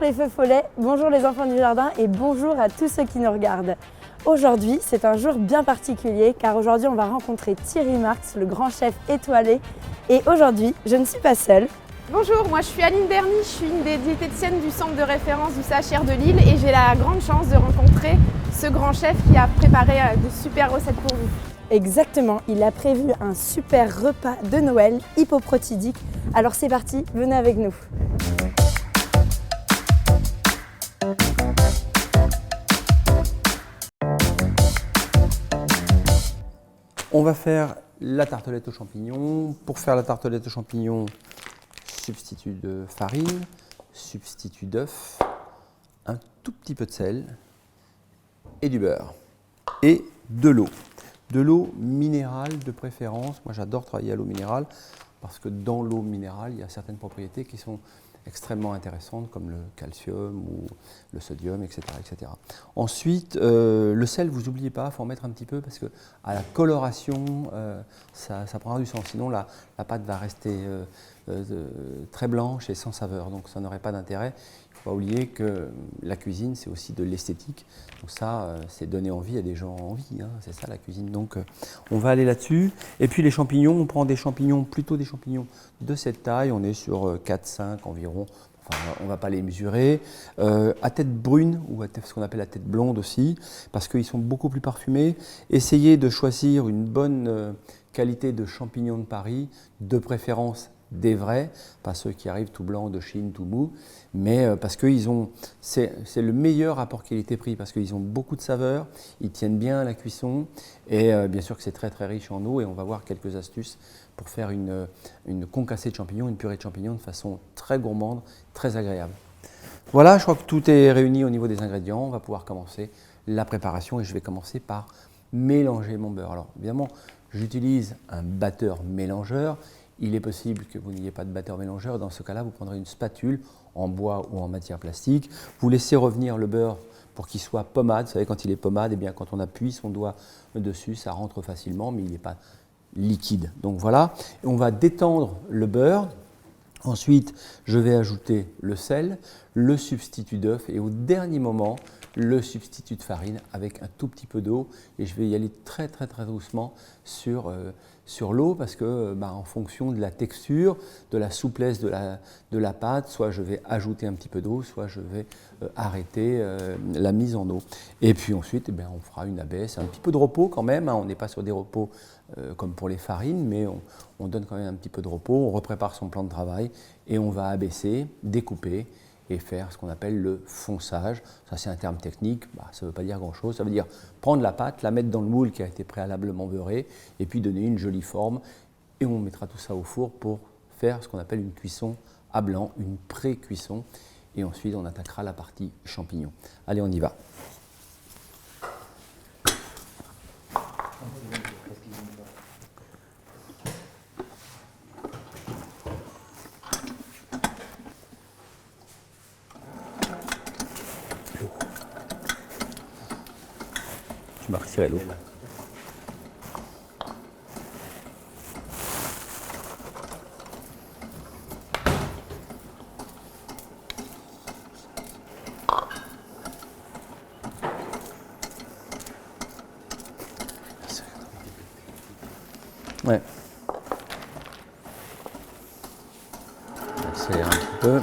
les feux follets, bonjour les enfants du jardin et bonjour à tous ceux qui nous regardent. Aujourd'hui, c'est un jour bien particulier car aujourd'hui on va rencontrer Thierry Marx, le grand chef étoilé. Et aujourd'hui, je ne suis pas seule. Bonjour, moi je suis Aline Berny, je suis une des diététiciennes du centre de référence du CHR de Lille et j'ai la grande chance de rencontrer ce grand chef qui a préparé de super recettes pour vous. Exactement, il a prévu un super repas de Noël hypoprotidique. Alors c'est parti, venez avec nous. On va faire la tartelette aux champignons. Pour faire la tartelette aux champignons, substitut de farine, substitut d'œuf, un tout petit peu de sel et du beurre et de l'eau. De l'eau minérale de préférence. Moi j'adore travailler à l'eau minérale parce que dans l'eau minérale, il y a certaines propriétés qui sont extrêmement intéressantes comme le calcium ou le sodium, etc. etc. Ensuite, le sel, vous n'oubliez pas, il faut en mettre un petit peu parce que à la coloration, ça prendra du sens. Sinon, la pâte va rester très blanche et sans saveur, donc ça n'aurait pas d'intérêt. Il ne faut pas oublier que la cuisine, c'est aussi de l'esthétique. Donc ça, c'est donner envie à des gens envie, hein, c'est ça la cuisine. Donc on va aller là-dessus. Et puis les champignons, on prend des champignons, plutôt des champignons de cette taille. On est sur 4-5 environ. Enfin, on ne va pas les mesurer. À tête brune ou à ce qu'on appelle la tête blonde aussi, parce qu'ils sont beaucoup plus parfumés. Essayez de choisir une bonne qualité de champignons de Paris, de préférence des vrais, pas ceux qui arrivent tout blancs de Chine, tout mou, mais parce que c'est le meilleur rapport qualité-prix, parce qu'ils ont beaucoup de saveur, ils tiennent bien à la cuisson, et bien sûr que c'est très très riche en eau, et on va voir quelques astuces pour faire une concassée de champignons, une purée de champignons de façon très gourmande, très agréable. Voilà, je crois que tout est réuni au niveau des ingrédients, on va pouvoir commencer la préparation, et je vais commencer par mélanger mon beurre. Alors évidemment, j'utilise un batteur mélangeur. Il est possible que vous n'ayez pas de batteur mélangeur. Dans ce cas-là, vous prendrez une spatule en bois ou en matière plastique. Vous laissez revenir le beurre pour qu'il soit pommade. Vous savez, quand il est pommade, eh bien, quand on appuie son doigt dessus, ça rentre facilement, mais il n'est pas liquide. Donc voilà, et on va détendre le beurre. Ensuite, je vais ajouter le sel, le substitut d'œuf et au dernier moment, le substitut de farine avec un tout petit peu d'eau. Et je vais y aller très très très doucement sur l'eau parce que en fonction de la texture, de la souplesse de la pâte, soit je vais ajouter un petit peu d'eau, soit je vais arrêter la mise en eau. Et puis ensuite, on fera une abaisse, un petit peu de repos quand même, hein. On n'est pas sur des repos comme pour les farines, mais on donne quand même un petit peu de repos, on reprépare son plan de travail et on va abaisser, découper et faire ce qu'on appelle le fonçage. Ça c'est un terme technique, ça ne veut pas dire grand-chose, ça veut dire prendre la pâte, la mettre dans le moule qui a été préalablement beurré et puis donner une jolie forme et on mettra tout ça au four pour faire ce qu'on appelle une cuisson à blanc, une pré-cuisson et ensuite on attaquera la partie champignons. Allez, on y va. Tu m'as retiré l'eau. Ouais. C'est un petit peu.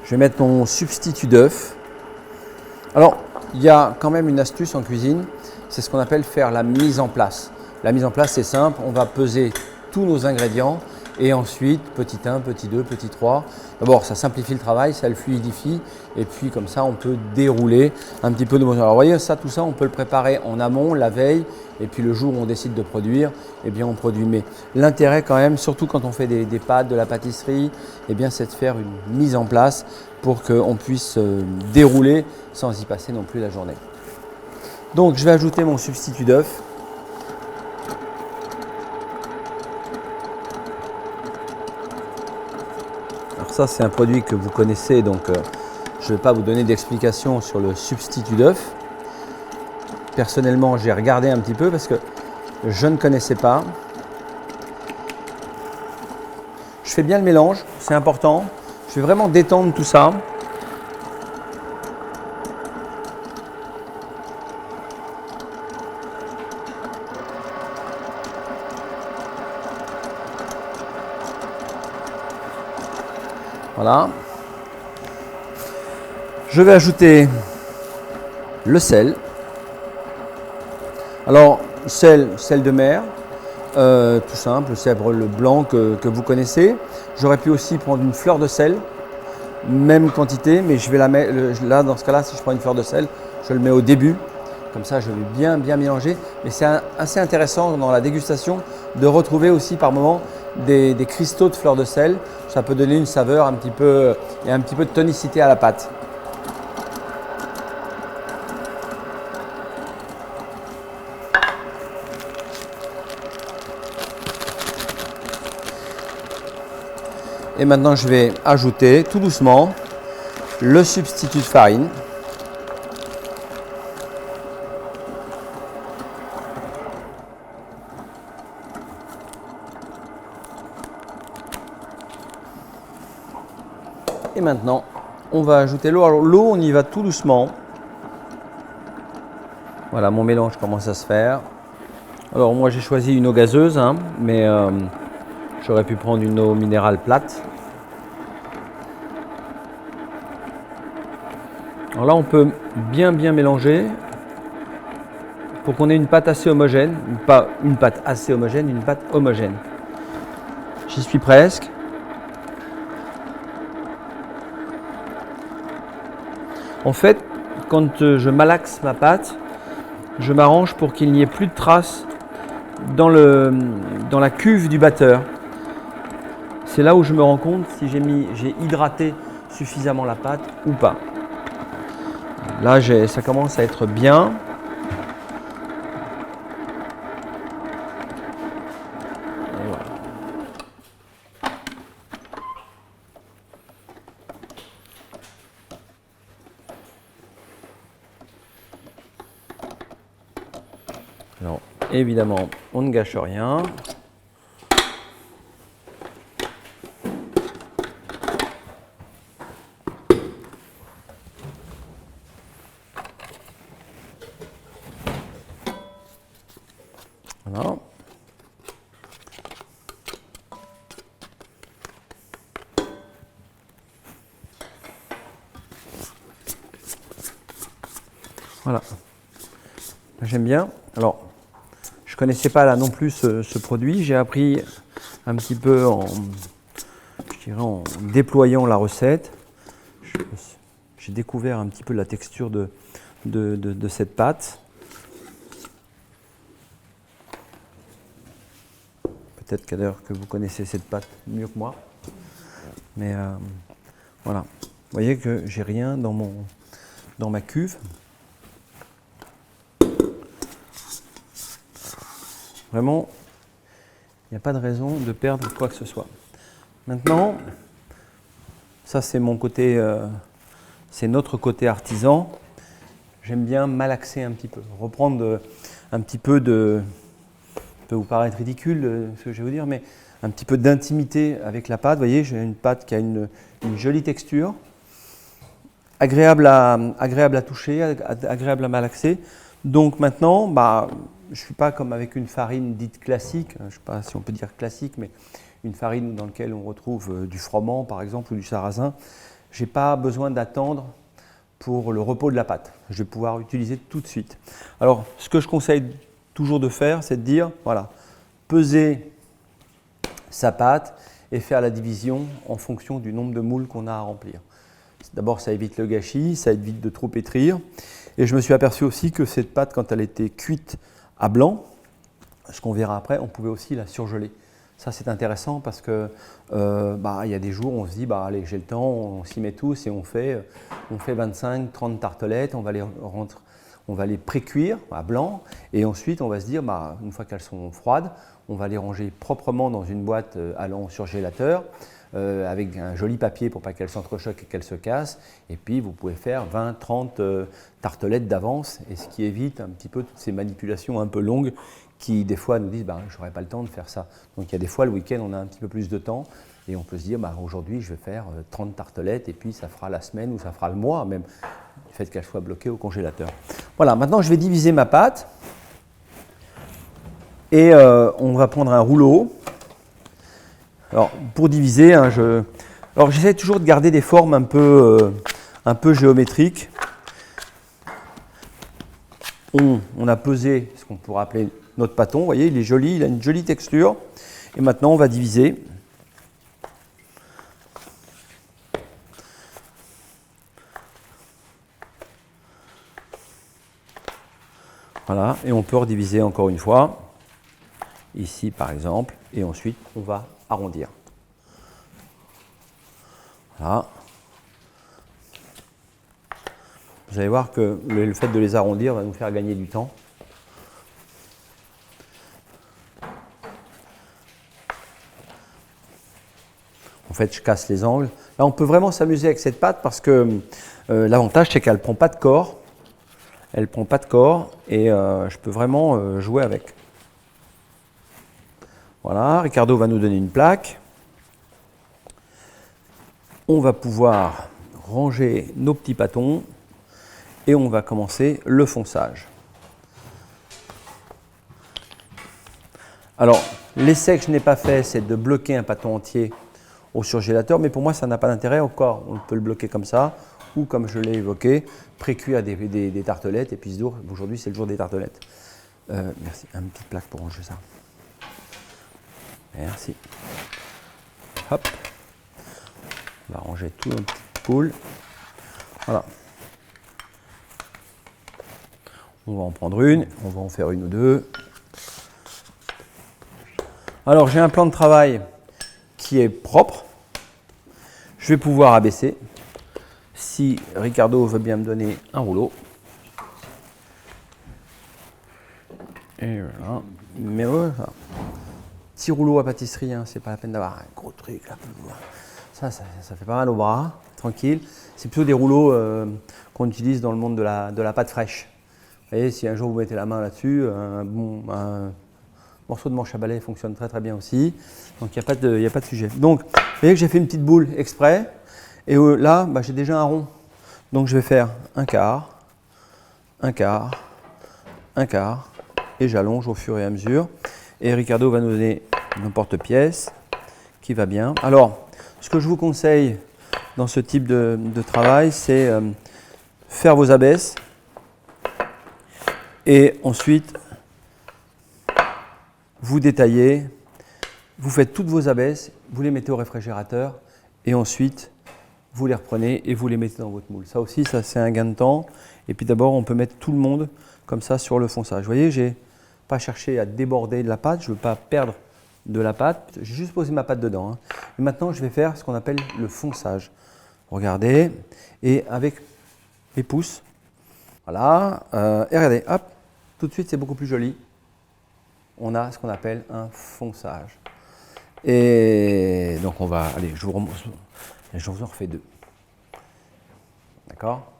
Je vais mettre mon substitut d'œuf. Alors, il y a quand même une astuce en cuisine, c'est ce qu'on appelle faire la mise en place. La mise en place, c'est simple, on va peser tous nos ingrédients et ensuite, petit 1, petit 2, petit 3. D'abord, ça simplifie le travail, ça le fluidifie et puis comme ça, on peut dérouler un petit peu de motion. Alors, vous voyez, tout ça, on peut le préparer en amont, la veille, et puis le jour où on décide de produire, eh bien, on produit. Mais l'intérêt quand même, surtout quand on fait des pâtes, de la pâtisserie, eh bien, c'est de faire une mise en place pour qu'on puisse dérouler sans y passer non plus la journée. Donc je vais ajouter mon substitut d'œuf. Alors ça c'est un produit que vous connaissez, donc je ne vais pas vous donner d'explication sur le substitut d'œuf. Personnellement j'ai regardé un petit peu parce que je ne connaissais pas. Je fais bien le mélange, c'est important. Je vais vraiment détendre tout ça. Voilà. Je vais ajouter le sel. Alors, sel de mer, tout simple, le sèvre le blanc que vous connaissez. J'aurais pu aussi prendre une fleur de sel, même quantité, mais je vais la mettre, là, dans ce cas-là, si je prends une fleur de sel, je le mets au début. Comme ça, je vais bien mélanger. Mais c'est assez intéressant dans la dégustation de retrouver aussi par moments des cristaux de fleur de sel. Ça peut donner une saveur un petit peu et un petit peu de tonicité à la pâte. Et maintenant, je vais ajouter tout doucement le substitut de farine. Et maintenant, on va ajouter l'eau. Alors l'eau, on y va tout doucement. Voilà, mon mélange commence à se faire. Alors moi, j'ai choisi une eau gazeuse, hein, mais j'aurais pu prendre une eau minérale plate. Alors là, on peut bien mélanger pour qu'on ait une pâte assez homogène. Pas une pâte assez homogène, une pâte homogène. J'y suis presque. En fait, quand je malaxe ma pâte, je m'arrange pour qu'il n'y ait plus de traces dans la cuve du batteur. C'est là où je me rends compte si j'ai hydraté suffisamment la pâte ou pas. Là, ça commence à être bien. Et voilà. Alors, évidemment, on ne gâche rien. Voilà. Voilà. J'aime bien. Alors, je ne connaissais pas là non plus ce produit. J'ai appris un petit peu en déployant la recette. J'ai découvert un petit peu la texture de cette pâte. Peut-être qu'à que vous connaissez cette pâte mieux que moi. Mais voilà. Vous voyez que j'ai rien dans ma cuve. Vraiment, il n'y a pas de raison de perdre quoi que ce soit. Maintenant, ça c'est mon côté, c'est notre côté artisan. J'aime bien malaxer un petit peu, reprendre un petit peu de, ça peut vous paraître ridicule ce que je vais vous dire, mais un petit peu d'intimité avec la pâte. Vous voyez, j'ai une pâte qui a une jolie texture, agréable à toucher, agréable à malaxer. Donc maintenant, je ne suis pas comme avec une farine dite classique, je ne sais pas si on peut dire classique, mais une farine dans laquelle on retrouve du froment par exemple ou du sarrasin. Je n'ai pas besoin d'attendre pour le repos de la pâte. Je vais pouvoir utiliser tout de suite. Alors, ce que je conseille toujours de faire, c'est de dire, voilà, peser sa pâte et faire la division en fonction du nombre de moules qu'on a à remplir. D'abord, ça évite le gâchis, ça évite de trop pétrir. Et je me suis aperçu aussi que cette pâte, quand elle était cuite à blanc, ce qu'on verra après, on pouvait aussi la surgeler. Ça, c'est intéressant parce que y a des jours où on se dit, allez, j'ai le temps, on s'y met tous et on fait 25-30 tartelettes, on va les pré-cuire à blanc et ensuite on va se dire, une fois qu'elles sont froides, on va les ranger proprement dans une boîte allant au surgélateur avec un joli papier pour pas qu'elles s'entrechoquent et qu'elles se cassent. Et puis vous pouvez faire 20-30 tartelettes d'avance, et ce qui évite un petit peu toutes ces manipulations un peu longues qui des fois nous disent j'aurais pas le temps de faire ça. Donc il y a des fois le week-end on a un petit peu plus de temps Et on peut se dire, bah, aujourd'hui, je vais faire 30 tartelettes et puis ça fera la semaine ou ça fera le mois même, du fait qu'elle soit bloquée au congélateur. Voilà, maintenant je vais diviser ma pâte. Et on va prendre un rouleau. Alors, pour diviser, hein, alors j'essaie toujours de garder des formes un peu géométriques. On a pesé ce qu'on pourrait appeler notre pâton. Vous voyez, il est joli, il a une jolie texture. Et maintenant, on va diviser. Voilà, et on peut rediviser encore une fois. Ici, par exemple. Et ensuite, on va arrondir. Voilà. Vous allez voir que le fait de les arrondir va nous faire gagner du temps. En fait, je casse les angles. Là, on peut vraiment s'amuser avec cette pâte parce que l'avantage, c'est qu'elle ne prend pas de corps. Elle ne prend pas de corps et je peux vraiment jouer avec. Voilà, Ricardo va nous donner une plaque. On va pouvoir ranger nos petits pâtons et on va commencer le fonçage. Alors, l'essai que je n'ai pas fait, c'est de bloquer un pâton entier au surgélateur, mais pour moi, ça n'a pas d'intérêt encore. On peut le bloquer comme ça, ou comme je l'ai évoqué, pré-cuire des tartelettes, et puis aujourd'hui, c'est le jour des tartelettes. Merci, une petite plaque pour ranger ça. Merci. Hop. On va ranger tout nos petites poules. Voilà. On va en prendre une, on va en faire une ou deux. Alors, j'ai un plan de travail qui est propre. Je vais pouvoir abaisser. Si Ricardo veut bien me donner un rouleau. Et voilà. Mais ouais, petit rouleau à pâtisserie, hein, c'est pas la peine d'avoir un gros truc là. Ça fait pas mal au bras, tranquille. C'est plutôt des rouleaux qu'on utilise dans le monde de la pâte fraîche. Vous voyez, si un jour vous mettez la main là-dessus, un morceau de manche à balai fonctionne très très bien aussi. Donc il n'y a pas de sujet. Donc vous voyez que j'ai fait une petite boule exprès. Et là, bah, j'ai déjà un rond. Donc je vais faire un quart, un quart, un quart. Et j'allonge au fur et à mesure. Et Ricardo va nous donner un porte-pièce qui va bien. Alors, ce que je vous conseille dans ce type de travail, c'est faire vos abaisses. Et ensuite, vous détaillez, vous faites toutes vos abaisses, vous les mettez au réfrigérateur et ensuite, vous les reprenez et vous les mettez dans votre moule. Ça aussi, ça c'est un gain de temps. Et puis d'abord, on peut mettre tout le monde comme ça sur le fonçage. Vous voyez, j'ai pas cherché à déborder de la pâte, je ne veux pas perdre de la pâte. J'ai juste posé ma pâte dedans. Hein. Et maintenant, je vais faire ce qu'on appelle le fonçage. Regardez, et avec mes pouces, voilà, et regardez, hop, tout de suite, c'est beaucoup plus joli. On a ce qu'on appelle un fonçage. Et donc, on va, allez, je vous en refais deux. D'accord ?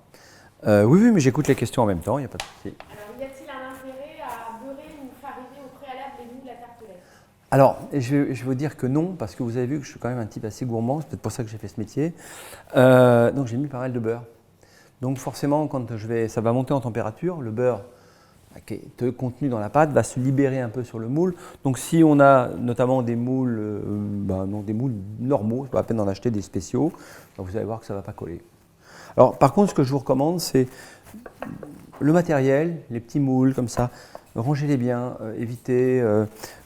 Oui, mais j'écoute les questions en même temps, il n'y a pas de souci. Alors, y a-t-il un intérêt à beurrer ou fariner au préalable les moules à tartelettes ? Alors, je vais vous dire que non, parce que vous avez vu que je suis quand même un type assez gourmand, c'est peut-être pour ça que j'ai fait ce métier. Donc, j'ai mis pas mal de beurre. Donc, forcément, quand ça va monter en température, le beurre qui est contenu dans la pâte va se libérer un peu sur le moule. Donc si on a notamment des moules, des moules normaux, c'est pas la peine d'en acheter des spéciaux, donc vous allez voir que ça ne va pas coller. Alors par contre, ce que je vous recommande, c'est le matériel, les petits moules comme ça, rangez-les bien, évitez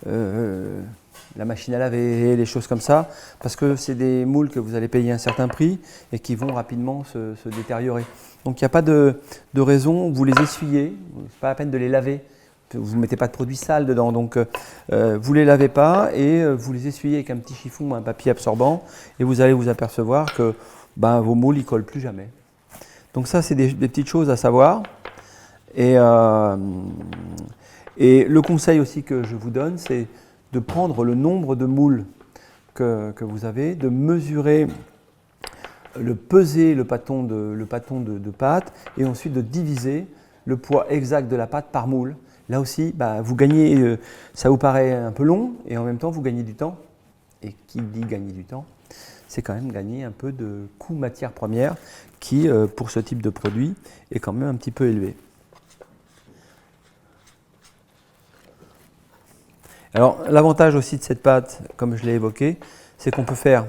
la machine à laver, les choses comme ça, parce que c'est des moules que vous allez payer un certain prix et qui vont rapidement se détériorer. Donc il n'y a pas de raison, vous les essuyez, ce n'est pas la peine de les laver, vous ne mettez pas de produit sale dedans, donc vous ne les lavez pas et vous les essuyez avec un petit chiffon ou un papier absorbant et vous allez vous apercevoir que vos moules ne collent plus jamais. Donc ça c'est des petites choses à savoir et le conseil aussi que je vous donne, c'est de prendre le nombre de moules que vous avez, de mesurer, peser le pâton de pâte et ensuite de diviser le poids exact de la pâte par moule. Là aussi, vous gagnez, ça vous paraît un peu long et en même temps vous gagnez du temps Et qui dit gagner du temps, c'est quand même gagner un peu de coût matière première qui, pour ce type de produit, est quand même un petit peu élevé. Alors, l'avantage aussi de cette pâte, comme je l'ai évoqué, c'est qu'on peut faire,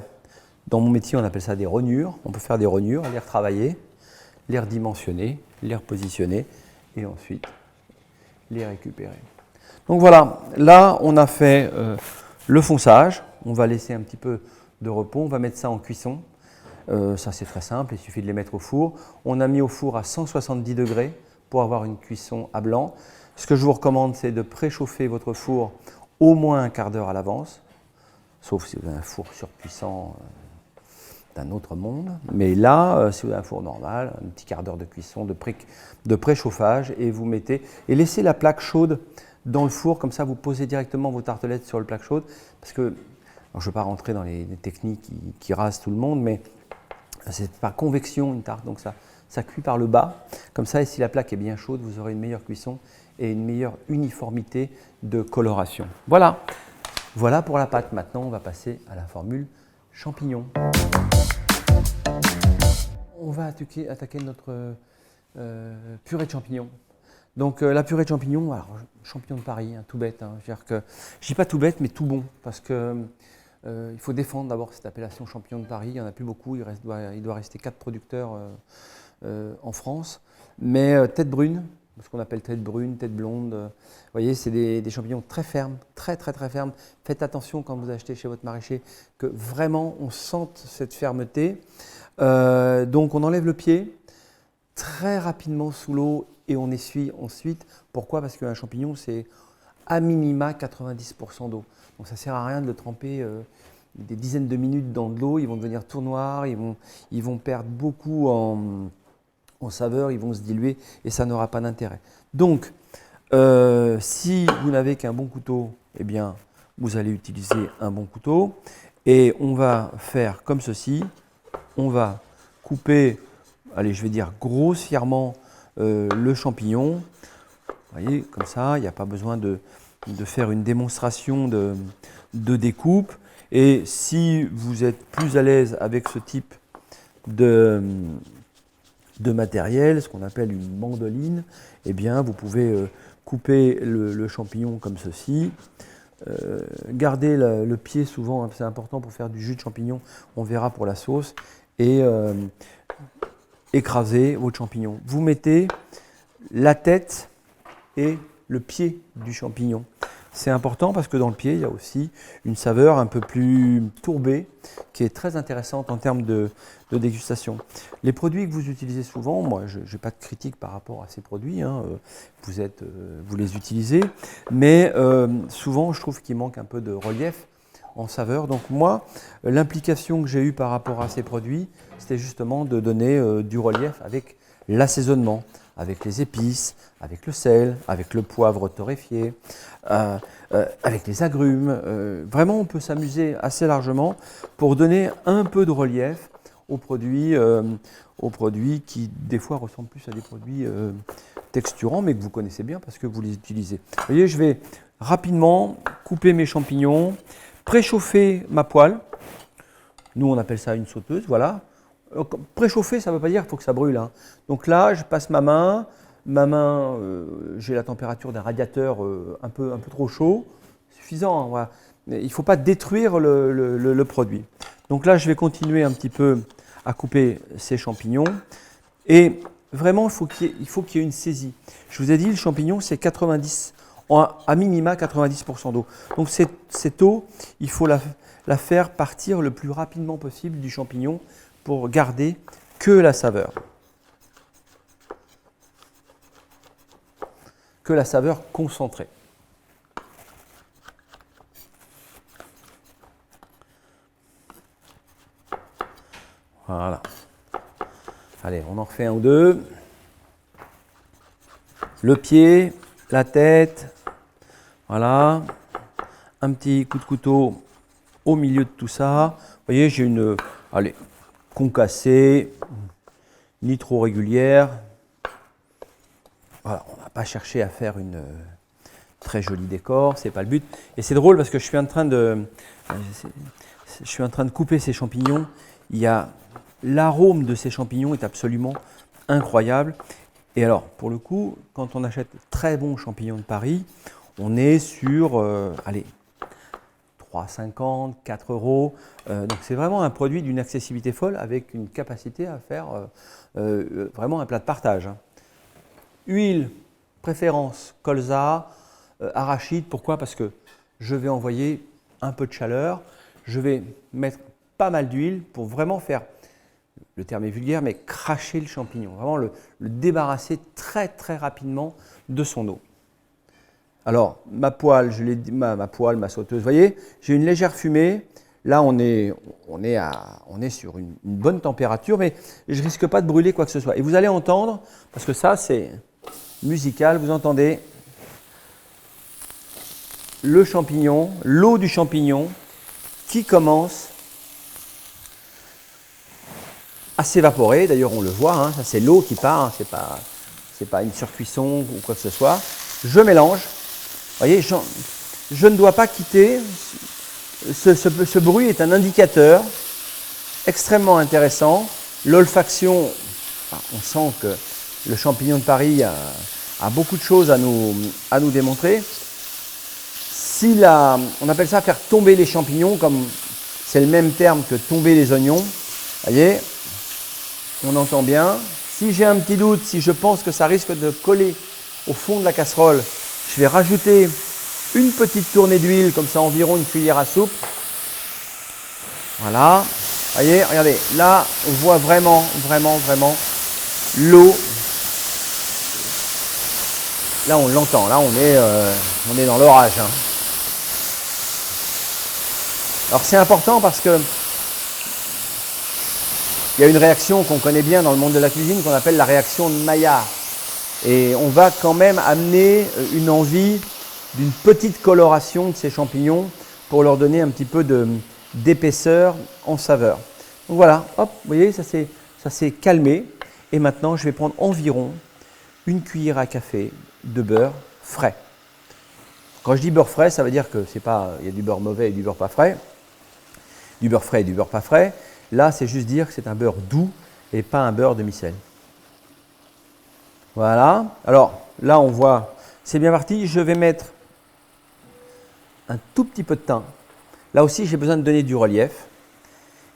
dans mon métier, on appelle ça des rognures. On peut faire des rognures, les retravailler, les redimensionner, les repositionner et ensuite les récupérer. Donc voilà, là, on a fait le fonçage. On va laisser un petit peu de repos. On va mettre ça en cuisson. Ça, c'est très simple. Il suffit de les mettre au four. On a mis au four à 170 degrés pour avoir une cuisson à blanc. Ce que je vous recommande, c'est de préchauffer votre four au moins un quart d'heure à l'avance, sauf si vous avez un four surpuissant d'un autre monde. Mais là, si vous avez un four normal, un petit quart d'heure de cuisson, de préchauffage, et vous mettez, et laissez la plaque chaude dans le four, comme ça vous posez directement vos tartelettes sur la plaque chaude, parce que, alors je ne veux pas rentrer dans les techniques qui rasent tout le monde, mais c'est par convection une tarte, donc ça cuit par le bas, comme ça, et si la plaque est bien chaude, vous aurez une meilleure cuisson et une meilleure uniformité de coloration. Voilà, voilà pour la pâte. Maintenant, on va passer à la formule champignon. On va attaquer notre purée de champignons. Donc la purée de champignons, alors champignon de Paris, hein, tout bête. Hein, je ne dis pas tout bête, mais tout bon, parce que il faut défendre d'abord cette appellation champignon de Paris. Il n'y en a plus beaucoup, il doit rester 4 producteurs en France. Mais tête brune, ce qu'on appelle tête brune, tête blonde. Vous voyez, c'est des champignons très fermes, très fermes. Faites attention quand vous achetez chez votre maraîcher que vraiment on sente cette fermeté. Donc on enlève le pied très rapidement sous l'eau et on essuie ensuite. Pourquoi? Parce qu'un champignon, c'est à minima 90% d'eau. Donc ça ne sert à rien de le tremper des dizaines de minutes dans de l'eau. Ils vont devenir tout noirs, ils vont perdre beaucoup en saveur, ils vont se diluer et ça n'aura pas d'intérêt. Donc, si vous n'avez qu'un bon couteau, eh bien, vous allez utiliser un bon couteau et on va faire comme ceci. On va couper, allez, je vais dire grossièrement le champignon. Vous voyez, comme ça, il n'y a pas besoin de faire une démonstration de découpe. Et si vous êtes plus à l'aise avec ce type de matériel, ce qu'on appelle une mandoline, eh bien, vous pouvez couper le champignon comme ceci. Gardez le pied souvent, hein, c'est important pour faire du jus de champignon, on verra pour la sauce, et écraser votre champignon. Vous mettez la tête et le pied du champignon. C'est important parce que dans le pied, il y a aussi une saveur un peu plus tourbée qui est très intéressante en termes de dégustation. Les produits que vous utilisez souvent, moi je n'ai pas de critique par rapport à ces produits, hein, vous les utilisez, mais souvent je trouve qu'il manque un peu de relief en saveur. Donc moi, l'implication que j'ai eue par rapport à ces produits, c'était justement de donner du relief avec l'assaisonnement, avec les épices, avec le sel, avec le poivre torréfié, avec les agrumes. Vraiment, on peut s'amuser assez largement pour donner un peu de relief aux produits qui, des fois, ressemblent plus à des produits texturants, mais que vous connaissez bien parce que vous les utilisez. Vous voyez, je vais rapidement couper mes champignons, préchauffer ma poêle. Nous, on appelle ça une sauteuse, voilà. Préchauffer, ça ne veut pas dire qu'il faut que ça brûle, hein. Donc là, je passe ma main, j'ai la température d'un radiateur un peu trop chaud, suffisant, hein, voilà. Il ne faut pas détruire le produit. Donc là, je vais continuer un petit peu à couper ces champignons. Et vraiment, il faut qu'il y ait une saisie. Je vous ai dit, le champignon, c'est 90, à minima 90% d'eau. Donc cette eau, il faut la faire partir le plus rapidement possible du champignon pour garder que la saveur. Que la saveur concentrée. Voilà. Allez, on en refait un ou deux. Le pied, la tête, voilà. Un petit coup de couteau au milieu de tout ça. Vous voyez, j'ai une concassée, ni trop régulière. Voilà, on ne va pas chercher à faire très joli décor, c'est pas le but. Et c'est drôle parce que je suis en train de couper ces champignons. L'arôme de ces champignons est absolument incroyable. Et alors, pour le coup, quand on achète très bons champignons de Paris, on est sur, allez, 3,50, 4 euros. Donc c'est vraiment un produit d'une accessibilité folle avec une capacité à faire vraiment un plat de partage. Hein. Huile, préférence, colza, arachide. Pourquoi? Parce que je vais envoyer un peu de chaleur. Je vais mettre pas mal d'huile pour vraiment faire, le terme est vulgaire, mais cracher le champignon. Vraiment le débarrasser très très rapidement de son eau. Alors, ma poêle, je l'ai dit, ma sauteuse, vous voyez, j'ai une légère fumée. Là, on est sur une bonne température, mais je ne risque pas de brûler quoi que ce soit. Et vous allez entendre, parce que ça, c'est musical, vous entendez le champignon, l'eau du champignon qui commence à s'évaporer. D'ailleurs, on le voit, hein, ça c'est l'eau qui part, hein, c'est pas une surcuisson ou quoi que ce soit. Je mélange. Vous voyez, je ne dois pas quitter. Ce bruit est un indicateur extrêmement intéressant. L'olfaction, on sent que le champignon de Paris a beaucoup de choses à nous démontrer. On appelle ça faire tomber les champignons, comme c'est le même terme que tomber les oignons. Vous voyez, on entend bien. Si j'ai un petit doute, si je pense que ça risque de coller au fond de la casserole, je vais rajouter une petite tournée d'huile, comme ça environ une cuillère à soupe. Voilà. Vous voyez, regardez, là, on voit vraiment l'eau. Là, on l'entend. Là, on est dans l'orage. Hein. Alors, c'est important parce que il y a une réaction qu'on connaît bien dans le monde de la cuisine qu'on appelle la réaction de Maillard. Et on va quand même amener une envie d'une petite coloration de ces champignons pour leur donner un petit peu d'épaisseur en saveur. Donc voilà, hop, vous voyez, ça s'est calmé. Et maintenant, je vais prendre environ une cuillère à café de beurre frais. Quand je dis beurre frais, ça veut dire que c'est pas, il y a du beurre mauvais et du beurre pas frais. Du beurre frais et du beurre pas frais. Là, c'est juste dire que c'est un beurre doux et pas un beurre demi-sel. Voilà. Alors, là, on voit, c'est bien parti. Je vais mettre un tout petit peu de thym. Là aussi, j'ai besoin de donner du relief.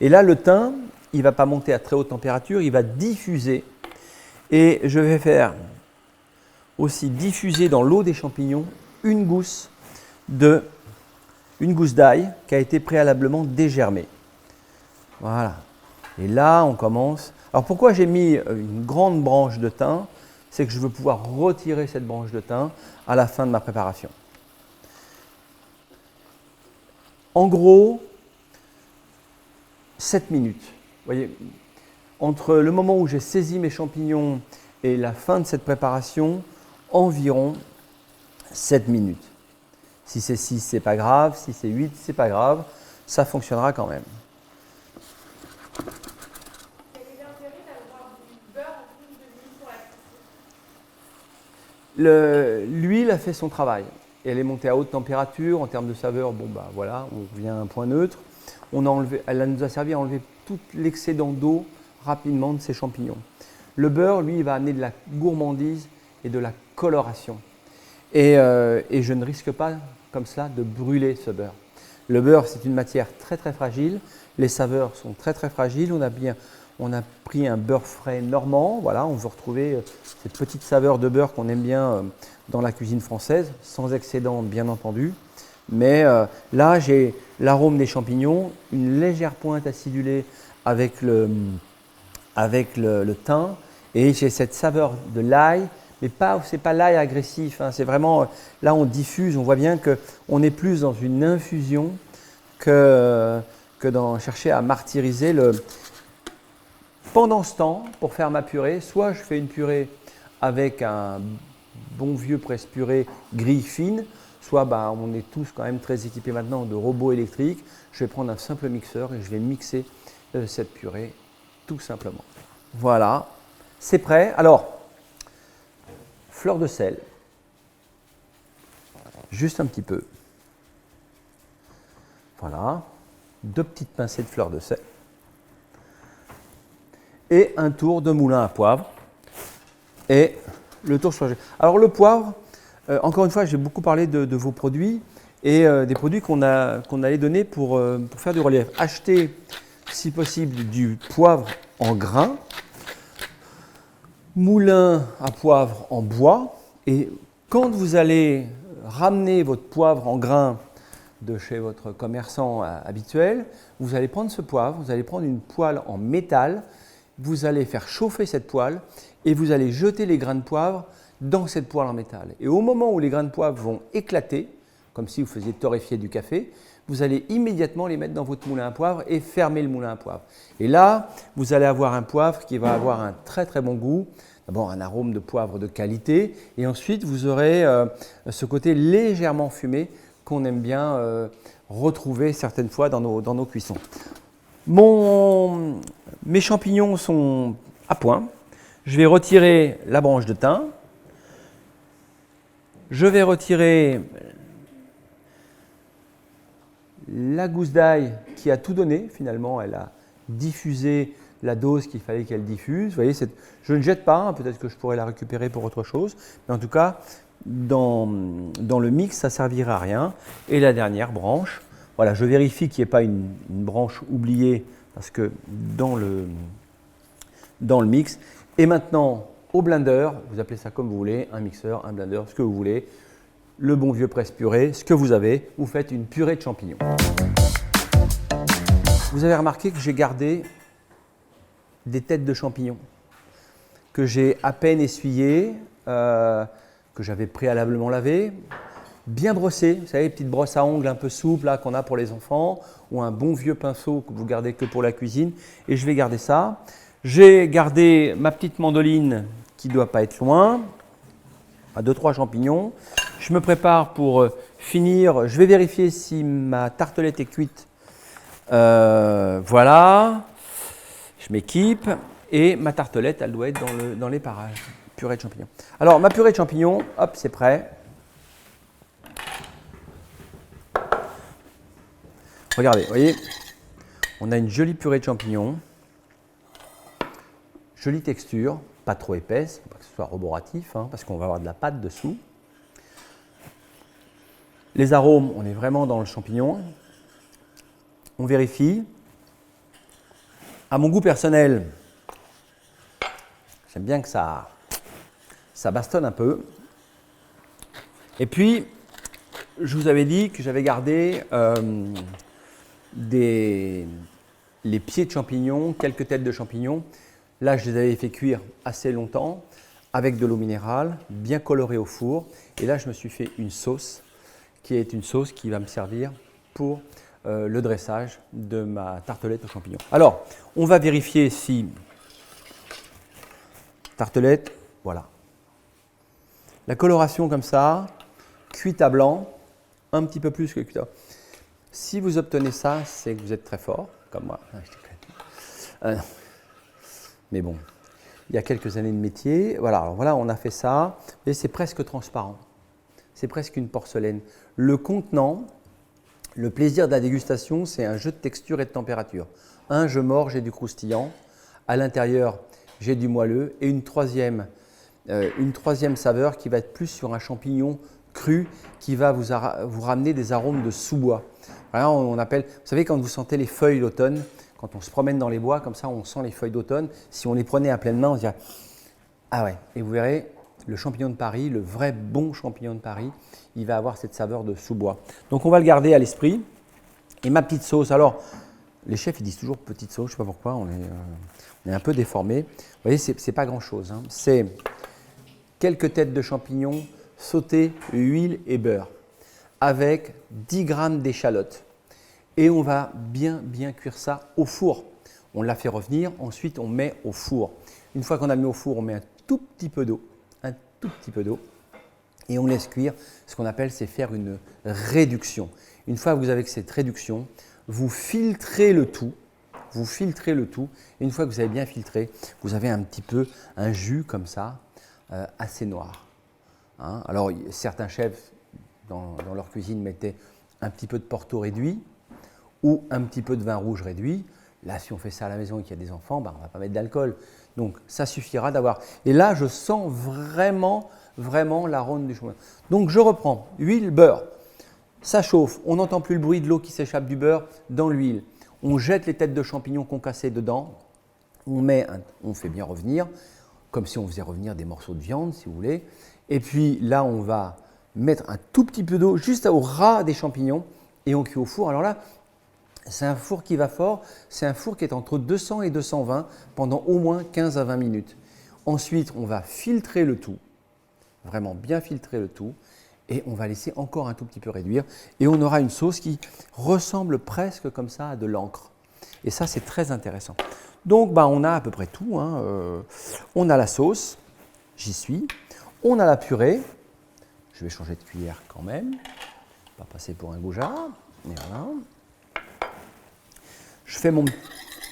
Et là, le thym, il ne va pas monter à très haute température, il va diffuser. Et je vais faire aussi diffuser dans l'eau des champignons une gousse d'ail qui a été préalablement dégermée. Voilà. Et là, on commence. Alors, pourquoi j'ai mis une grande branche de thym? C'est que je veux pouvoir retirer cette branche de thym à la fin de ma préparation. En gros, 7 minutes. Vous voyez, entre le moment où j'ai saisi mes champignons et la fin de cette préparation, environ 7 minutes. Si c'est 6, c'est pas grave. Si c'est 8, c'est pas grave. Ça fonctionnera quand même. L'huile a fait son travail. Et elle est montée à haute température. En termes de saveur, bon bah voilà, on revient à un point neutre. Elle nous a servi à enlever tout l'excédent d'eau rapidement de ces champignons. Le beurre, lui, il va amener de la gourmandise et de la coloration. Et je ne risque pas, comme cela, de brûler ce beurre. Le beurre, c'est une matière très très fragile. Les saveurs sont très très fragiles. On a pris un beurre frais normand. Voilà, on veut retrouver cette petite saveur de beurre qu'on aime bien dans la cuisine française, sans excédent bien entendu. Mais là, j'ai l'arôme des champignons, une légère pointe acidulée avec le thym, et j'ai cette saveur de l'ail, mais c'est pas l'ail agressif. Hein, c'est vraiment, là, on diffuse, on voit bien qu'on est plus dans une infusion que dans chercher à martyriser Pendant ce temps, pour faire ma purée, soit je fais une purée avec un bon vieux presse-purée grille fine, soit on est tous quand même très équipés maintenant de robots électriques. Je vais prendre un simple mixeur et je vais mixer cette purée tout simplement. Voilà, c'est prêt. Alors, fleur de sel. juste un petit peu. Voilà, 2 petites pincées de fleur de sel. Et un tour de moulin à poivre. Et le tour sur. Alors le poivre, encore une fois, j'ai beaucoup parlé de vos produits et des produits qu'on allait donner pour faire du relief. Achetez, si possible, du poivre en grains, moulin à poivre en bois. Et quand vous allez ramener votre poivre en grains de chez votre commerçant habituel, vous allez prendre ce poivre, vous allez prendre une poêle en métal, vous allez faire chauffer cette poêle et vous allez jeter les grains de poivre dans cette poêle en métal. Et au moment où les grains de poivre vont éclater, comme si vous faisiez torréfier du café, vous allez immédiatement les mettre dans votre moulin à poivre et fermer le moulin à poivre. Et là, vous allez avoir un poivre qui va avoir un très très bon goût. D'abord un arôme de poivre de qualité et ensuite vous aurez ce côté légèrement fumé qu'on aime bien retrouver certaines fois dans nos cuissons. Mes champignons sont à point. Je vais retirer la branche de thym. Je vais retirer la gousse d'ail qui a tout donné. Finalement, elle a diffusé la dose qu'il fallait qu'elle diffuse. Vous voyez, je ne jette pas, hein, peut-être que je pourrais la récupérer pour autre chose. Mais en tout cas, dans le mix, ça ne servira à rien. Et la dernière branche, voilà, je vérifie qu'il n'y ait pas une branche oubliée parce que dans le mix. Et maintenant, au blender, vous appelez ça comme vous voulez, un mixeur, un blender, ce que vous voulez, le bon vieux presse-purée, ce que vous avez, vous faites une purée de champignons. Vous avez remarqué que j'ai gardé des têtes de champignons que j'ai à peine essuyées, que j'avais préalablement lavées, bien brossées, vous savez, les petites brosses à ongles un peu souples là, qu'on a pour les enfants, ou un bon vieux pinceau que vous gardez que pour la cuisine, et je vais garder ça. J'ai gardé ma petite mandoline qui ne doit pas être loin, à 2-3 champignons. Je me prépare pour finir, je vais vérifier si ma tartelette est cuite. Voilà, je m'équipe et ma tartelette, elle doit être dans les parages. Purée de champignons. Alors, ma purée de champignons, hop, c'est prêt. Regardez, vous voyez, on a une jolie purée de champignons. Jolie texture, pas trop épaisse, pas que ce soit roboratif, hein, parce qu'on va avoir de la pâte dessous. Les arômes, on est vraiment dans le champignon. On vérifie. À mon goût personnel, j'aime bien que ça bastonne un peu. Et puis, je vous avais dit que j'avais gardé les pieds de champignons, quelques têtes de champignons. Là, je les avais fait cuire assez longtemps avec de l'eau minérale, bien colorée au four. Et là, je me suis fait une sauce qui est une sauce qui va me servir pour le dressage de ma tartelette aux champignons. Alors, on va vérifier si tartelette, voilà. La coloration comme ça, cuite à blanc, un petit peu plus que cuite à blanc. Si vous obtenez ça, c'est que vous êtes très fort, comme moi. Mais bon, il y a quelques années de métier. Voilà, alors voilà, on a fait ça. Et c'est presque transparent. C'est presque une porcelaine. Le contenant, le plaisir de la dégustation, c'est un jeu de texture et de température. Je mords, j'ai du croustillant. À l'intérieur, j'ai du moelleux. Et une troisième saveur qui va être plus sur un champignon cru qui va vous ramener des arômes de sous-bois. Voilà, on appelle, vous savez, quand vous sentez les feuilles d'automne, quand on se promène dans les bois, comme ça, on sent les feuilles d'automne. Si on les prenait à pleine main, on se dirait « Ah ouais !» Et vous verrez, le champignon de Paris, le vrai bon champignon de Paris, il va avoir cette saveur de sous-bois. Donc, on va le garder à l'esprit. Et ma petite sauce, alors, les chefs, ils disent toujours petite sauce, je ne sais pas pourquoi, on est un peu déformé. Vous voyez, ce n'est pas grand-chose, hein. C'est quelques têtes de champignons sautées, huile et beurre, avec 10 grammes d'échalotes. Et on va bien cuire ça au four. On l'a fait revenir, ensuite on met au four. Une fois qu'on a mis au four, on met un tout petit peu d'eau, et on laisse cuire. Ce qu'on appelle, c'est faire une réduction. Une fois que vous avez cette réduction, vous filtrez le tout. Et une fois que vous avez bien filtré, vous avez un petit peu un jus comme ça, assez noir. Hein. Alors certains chefs, dans leur cuisine, mettaient un petit peu de Porto réduit ou un petit peu de vin rouge réduit. Là, si on fait ça à la maison et qu'il y a des enfants, on ne va pas mettre d'alcool. Donc, ça suffira d'avoir. Et là, je sens vraiment l'arôme du champignon. Donc, je reprends. Huile, beurre. Ça chauffe. On n'entend plus le bruit de l'eau qui s'échappe du beurre dans l'huile. On jette les têtes de champignons concassées dedans. On fait bien revenir, comme si on faisait revenir des morceaux de viande, si vous voulez. Et puis là, on va mettre un tout petit peu d'eau juste au ras des champignons et on cuit au four. Alors là, c'est un four qui va fort. C'est un four qui est entre 200 et 220 pendant au moins 15 à 20 minutes. Ensuite, on va filtrer le tout, vraiment bien filtrer le tout. Et on va laisser encore un tout petit peu réduire. Et on aura une sauce qui ressemble presque comme ça à de l'encre. Et ça, c'est très intéressant. Donc, on a à peu près tout. On a la sauce, j'y suis. On a la purée. Je vais changer de cuillère quand même. Pas passer pour un goujat. Et voilà. Je fais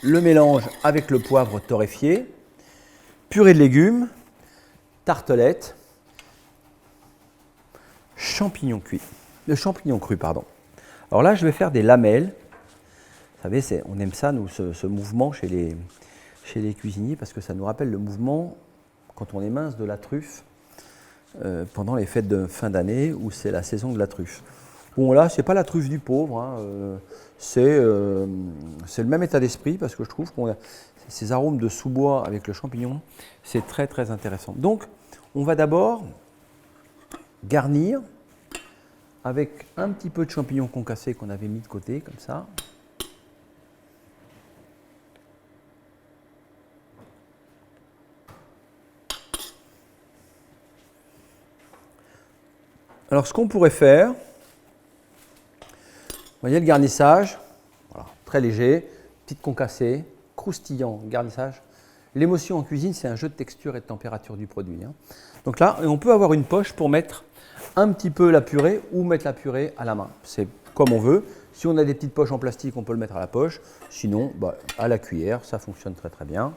le mélange avec le poivre torréfié. Purée de légumes. Tartelette. Champignons cuits. Le champignon cru, pardon. Alors là, je vais faire des lamelles. Vous savez, on aime ça, nous, ce mouvement chez les cuisiniers, parce que ça nous rappelle le mouvement, quand on émince, de la truffe pendant les fêtes de fin d'année, où c'est la saison de la truffe. Bon, là, ce n'est pas la truffe du pauvre, c'est le même état d'esprit, parce que je trouve qu'on a ces arômes de sous-bois avec le champignon, c'est très, très intéressant. Donc, on va d'abord garnir avec un petit peu de champignons concassés qu'on avait mis de côté, comme ça. Alors, ce qu'on pourrait faire, vous voyez le garnissage, voilà, très léger, petite concassée, croustillant, garnissage. L'émotion en cuisine, c'est un jeu de texture et de température du produit. Donc là, on peut avoir une poche pour mettre un petit peu la purée ou mettre la purée à la main. C'est comme on veut. Si on a des petites poches en plastique, on peut le mettre à la poche. Sinon, à la cuillère, ça fonctionne très très bien.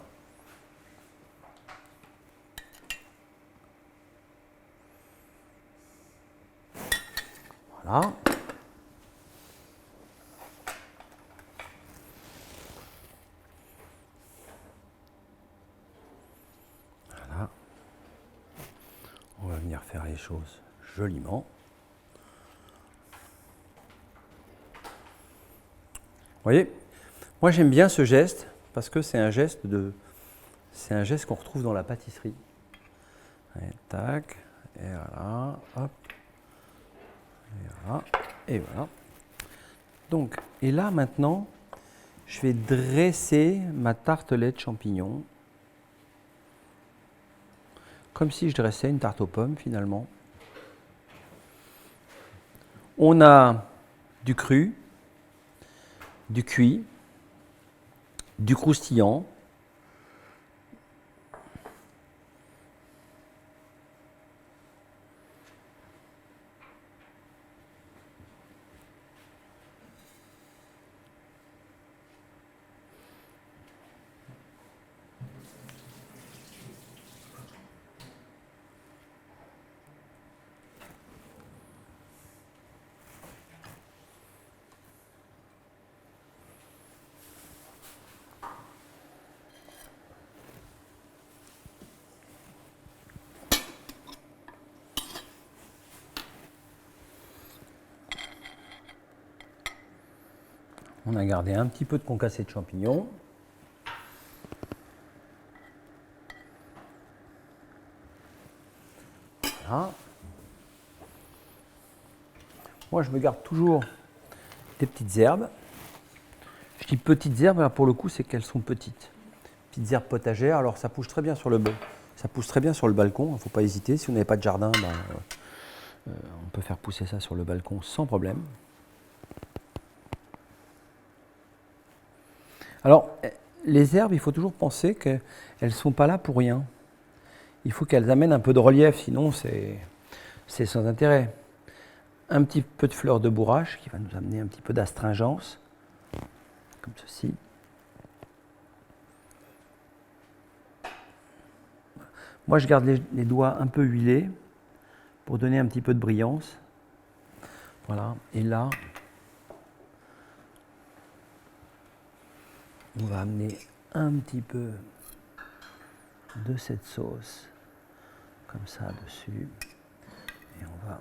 Voilà. Voilà. On va venir faire les choses joliment. Vous voyez, moi j'aime bien ce geste parce que c'est un geste qu'on retrouve dans la pâtisserie. Allez, tac, et voilà, hop, et voilà, et voilà. Donc, et là maintenant, je vais dresser ma tartelette champignon, comme si je dressais une tarte aux pommes finalement. On a du cru, du cuit, du croustillant, on a gardé un petit peu de concassé de champignons. Voilà. Moi, je me garde toujours des petites herbes. Je dis petites herbes, là, pour le coup, c'est qu'elles sont petites. Petites herbes potagères, alors ça pousse très bien sur le balcon, il ne faut pas hésiter. Si on n'avait pas de jardin, on peut faire pousser ça sur le balcon sans problème. Alors, les herbes, il faut toujours penser qu'elles ne sont pas là pour rien. Il faut qu'elles amènent un peu de relief, sinon c'est sans intérêt. Un petit peu de fleur de bourrache qui va nous amener un petit peu d'astringence, comme ceci. Moi, je garde les doigts un peu huilés pour donner un petit peu de brillance. Voilà, et là, on va amener un petit peu de cette sauce, comme ça, dessus. Et on va...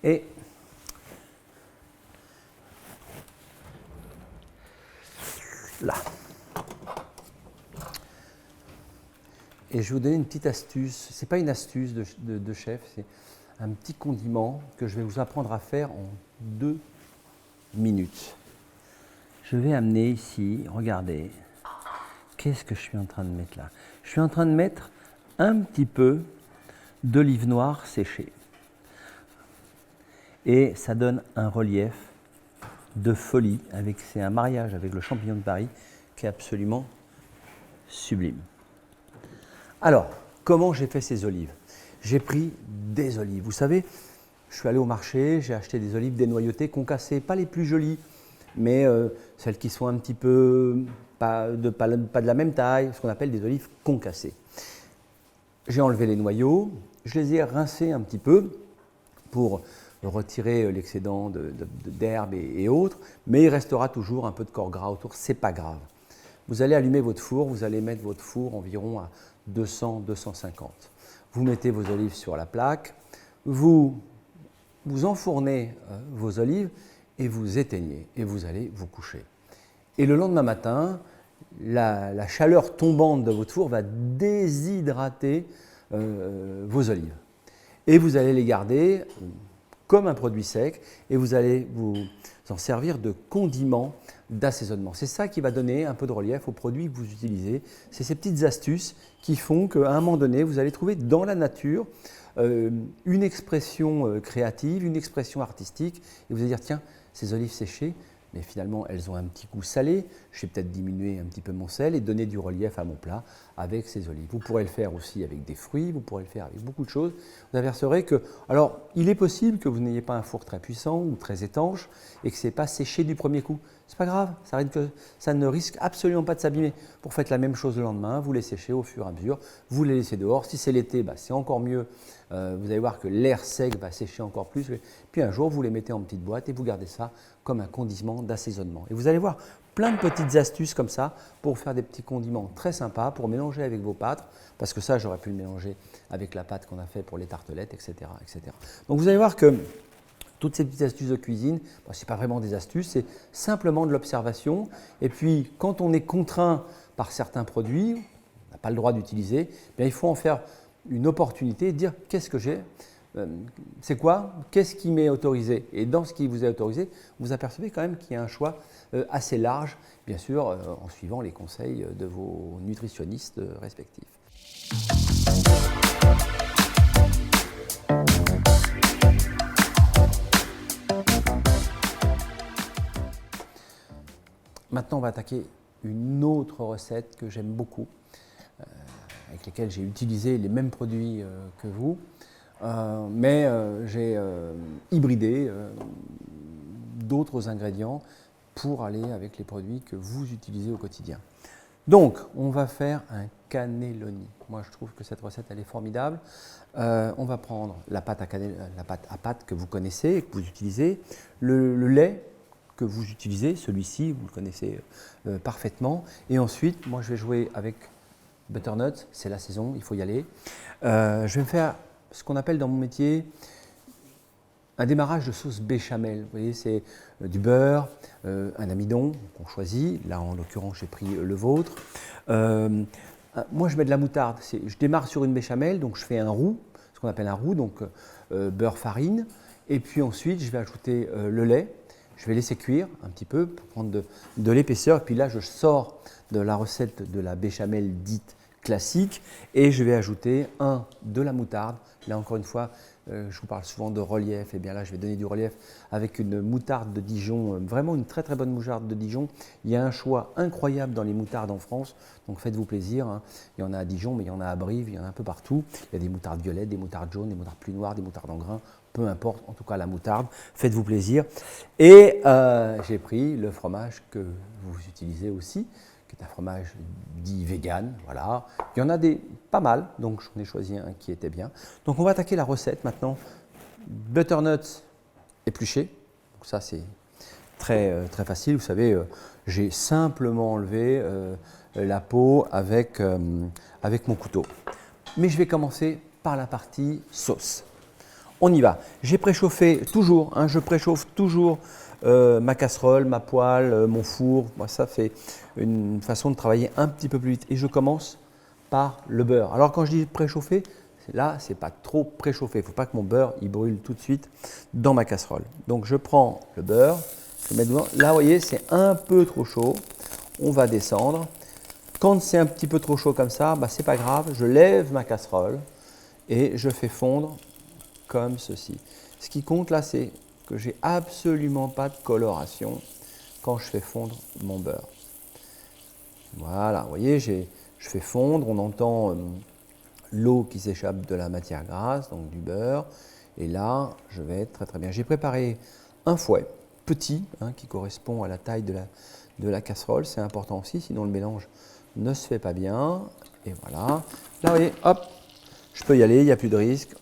Et là. Et je vais vous donner une petite astuce. Ce n'est pas une astuce de chef, c'est un petit condiment que je vais vous apprendre à faire en 2 minutes. Je vais amener ici, regardez, qu'est-ce que je suis en train de mettre là? Je suis en train de mettre un petit peu d'olive noire séchée. Et ça donne un relief de folie. C'est un mariage avec le champignon de Paris qui est absolument sublime. Alors, comment j'ai fait ces olives? J'ai pris des olives. Vous savez, je suis allé au marché, j'ai acheté des olives dénoyautées, concassées, pas les plus jolies, mais celles qui sont un petit peu pas de la même taille, ce qu'on appelle des olives concassées. J'ai enlevé les noyaux, je les ai rincés un petit peu pour retirer l'excédent d'herbe et autres, mais il restera toujours un peu de corps gras autour, c'est pas grave. Vous allez allumer votre four, vous allez mettre votre four environ à 200-250. Vous mettez vos olives sur la plaque, vous enfournez vos olives et vous éteignez et vous allez vous coucher. Et le lendemain matin, la chaleur tombante de votre four va déshydrater vos olives. Et vous allez les garder comme un produit sec et vous allez vous en servir de condiment d'assaisonnement. C'est ça qui va donner un peu de relief aux produits que vous utilisez. C'est ces petites astuces qui font qu'à un moment donné, vous allez trouver dans la nature une expression créative, une expression artistique et vous allez dire tiens, ces olives séchées, mais finalement elles ont un petit goût salé, je vais peut-être diminuer un petit peu mon sel et donner du relief à mon plat avec ces olives. Vous pourrez le faire aussi avec des fruits, vous pourrez le faire avec beaucoup de choses. Vous apercevrez que, alors il est possible que vous n'ayez pas un four très puissant ou très étanche et que ce n'est pas séché du premier coup. C'est pas grave, ça ne risque absolument pas de s'abîmer. Vous faites la même chose le lendemain, vous les séchez au fur et à mesure, vous les laissez dehors. Si c'est l'été, c'est encore mieux. Vous allez voir que l'air sec va sécher encore plus. Puis un jour, vous les mettez en petite boîte et vous gardez ça comme un condiment d'assaisonnement. Et vous allez voir plein de petites astuces comme ça pour faire des petits condiments très sympas, pour mélanger avec vos pâtes, parce que ça, j'aurais pu le mélanger avec la pâte qu'on a fait pour les tartelettes, etc., etc. Donc vous allez voir que toutes ces petites astuces de cuisine, ce n'est pas vraiment des astuces, c'est simplement de l'observation. Et puis, quand on est contraint par certains produits, on n'a pas le droit d'utiliser, il faut en faire une opportunité, dire qu'est-ce que j'ai, c'est quoi, qu'est-ce qui m'est autorisé. Et dans ce qui vous est autorisé, vous apercevez quand même qu'il y a un choix assez large, bien sûr, en suivant les conseils de vos nutritionnistes respectifs. Maintenant, on va attaquer une autre recette que j'aime beaucoup, avec laquelle j'ai utilisé les mêmes produits que vous, mais j'ai hybridé d'autres ingrédients pour aller avec les produits que vous utilisez au quotidien. Donc, on va faire un cannelloni. Moi, je trouve que cette recette, elle est formidable. On va prendre la pâte à pâte que vous connaissez et que vous utilisez, le lait que vous utilisez, celui-ci, vous le connaissez parfaitement. Et ensuite, moi, je vais jouer avec butternut, c'est la saison, il faut y aller. Je vais me faire ce qu'on appelle dans mon métier un démarrage de sauce béchamel. Vous voyez, c'est du beurre, un amidon qu'on choisit. Là, en l'occurrence, j'ai pris le vôtre. Moi, je mets de la moutarde. Je démarre sur une béchamel, donc je fais un roux, ce qu'on appelle un roux, donc beurre, farine. Et puis ensuite, je vais ajouter le lait. Je vais laisser cuire un petit peu pour prendre de l'épaisseur. Et puis là, je sors de la recette de la béchamel dite classique et je vais ajouter de la moutarde. Là, encore une fois, je vous parle souvent de relief. Et bien là, je vais donner du relief avec une moutarde de Dijon, vraiment une très très bonne moutarde de Dijon. Il y a un choix incroyable dans les moutardes en France, donc faites-vous plaisir. Hein. Il y en a à Dijon, mais il y en a à Brive, il y en a un peu partout. Il y a des moutardes violettes, des moutardes jaunes, des moutardes plus noires, des moutardes en grains. Peu importe, en tout cas la moutarde, faites-vous plaisir. Et j'ai pris le fromage que vous utilisez aussi, qui est un fromage dit vegan. Voilà. Il y en a pas mal, donc j'en ai choisi un qui était bien. Donc on va attaquer la recette maintenant. Butternut épluché. Donc ça c'est très facile. Vous savez, j'ai simplement enlevé la peau avec mon couteau. Mais je vais commencer par la partie sauce. On y va. J'ai préchauffé toujours, je préchauffe toujours ma casserole, ma poêle, mon four. Moi, ça fait une façon de travailler un petit peu plus vite. Et je commence par le beurre. Alors quand je dis préchauffer, là, c'est pas trop préchauffé. Il ne faut pas que mon beurre il brûle tout de suite dans ma casserole. Donc je prends le beurre, je le mets dedans. Là, vous voyez, c'est un peu trop chaud. On va descendre. Quand c'est un petit peu trop chaud comme ça, c'est pas grave. Je lève ma casserole et je fais fondre comme ceci. Ce qui compte là, c'est que j'ai absolument pas de coloration quand je fais fondre mon beurre. Voilà, vous voyez, je fais fondre, on entend l'eau qui s'échappe de la matière grasse, donc du beurre. Et là, je vais être très bien. J'ai préparé un fouet petit, qui correspond à la taille de la casserole. C'est important aussi, sinon le mélange ne se fait pas bien. Et voilà. Là, vous voyez, hop, je peux y aller, il n'y a plus de risque.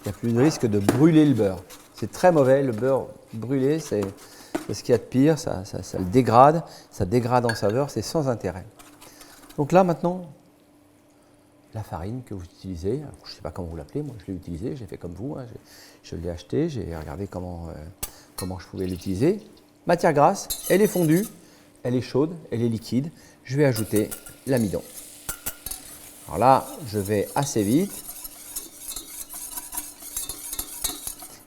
Il n'y a plus de risque de brûler le beurre. C'est très mauvais, le beurre brûlé, c'est ce qu'il y a de pire, ça le dégrade, ça dégrade en saveur, c'est sans intérêt. Donc là, maintenant, la farine que vous utilisez, je ne sais pas comment vous l'appelez, moi je l'ai utilisée, j'ai fait comme vous, je l'ai acheté, j'ai regardé comment je pouvais l'utiliser. Matière grasse, elle est fondue, elle est chaude, elle est liquide. Je vais ajouter l'amidon. Alors là, je vais assez vite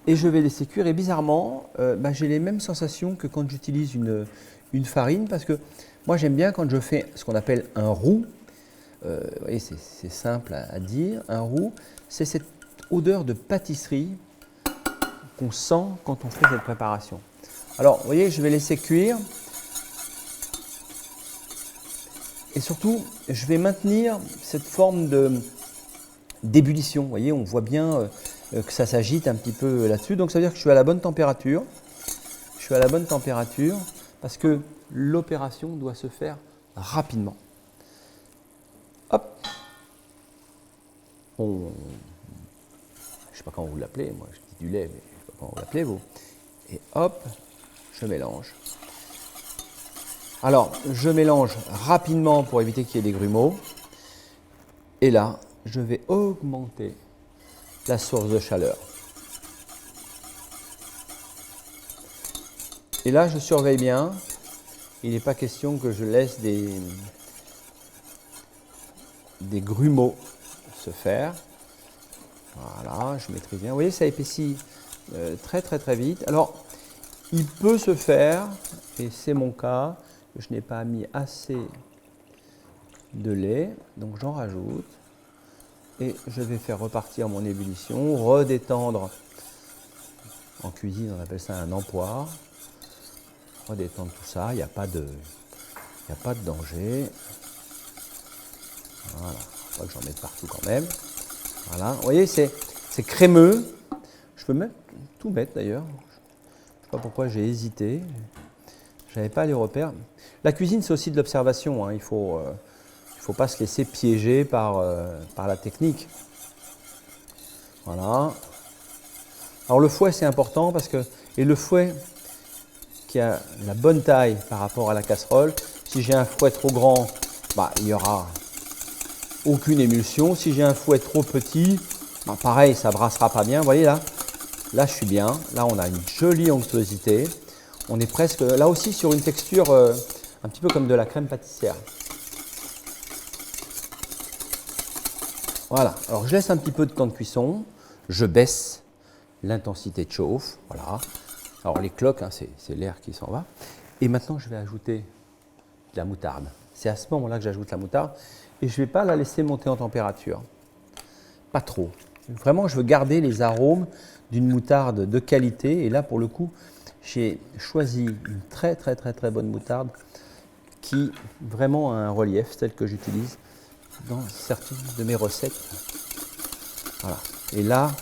et je vais laisser cuire. Et bizarrement, j'ai les mêmes sensations que quand j'utilise une farine, parce que moi j'aime bien quand je fais ce qu'on appelle un roux. Vous voyez, c'est simple à dire. Un roux, c'est cette odeur de pâtisserie qu'on sent quand on fait cette préparation. Alors, vous voyez, je vais laisser cuire. Et surtout, je vais maintenir cette forme d'ébullition. Vous voyez, on voit bien que ça s'agite un petit peu là-dessus. Donc, ça veut dire que je suis à la bonne température. Je suis à la bonne température parce que l'opération doit se faire rapidement. Hop. Je ne sais pas comment vous l'appelez. Moi, je dis du lait, mais je ne sais pas comment vous l'appelez, vous. Et hop, je mélange. Alors, je mélange rapidement pour éviter qu'il y ait des grumeaux. Et là, je vais augmenter la source de chaleur. Et là, je surveille bien. Il n'est pas question que je laisse des grumeaux se faire. Voilà, je maîtrise bien. Vous voyez, ça épaissit très vite. Alors, il peut se faire, et c'est mon cas, je n'ai pas mis assez de lait, donc j'en rajoute et je vais faire repartir mon ébullition, redétendre. En cuisine, on appelle ça un empoire. Redétendre tout ça, il n'y a pas de danger. Voilà, il faut que j'en mette partout quand même. Voilà, vous voyez, c'est crémeux. Je peux même tout mettre d'ailleurs. Je ne sais pas pourquoi j'ai hésité. Je n'avais pas les repères. La cuisine, c'est aussi de l'observation. Il ne faut pas se laisser piéger par la technique. Voilà. Alors le fouet, c'est important parce que, et le fouet qui a la bonne taille par rapport à la casserole, si j'ai un fouet trop grand, il n'y aura aucune émulsion. Si j'ai un fouet trop petit, pareil, ça ne brassera pas bien. Vous voyez là, je suis bien. Là, on a une jolie onctuosité. On est presque, là aussi, sur une texture un petit peu comme de la crème pâtissière. Voilà, alors je laisse un petit peu de temps de cuisson. Je baisse l'intensité de chauffe. Voilà. Alors les cloques, c'est l'air qui s'en va. Et maintenant, je vais ajouter de la moutarde. C'est à ce moment-là que j'ajoute la moutarde. Et je ne vais pas la laisser monter en température. Pas trop. Vraiment, je veux garder les arômes d'une moutarde de qualité. Et là, pour le coup, j'ai choisi une très bonne moutarde qui vraiment a un relief, celle que j'utilise dans certaines de mes recettes. Voilà. Et là,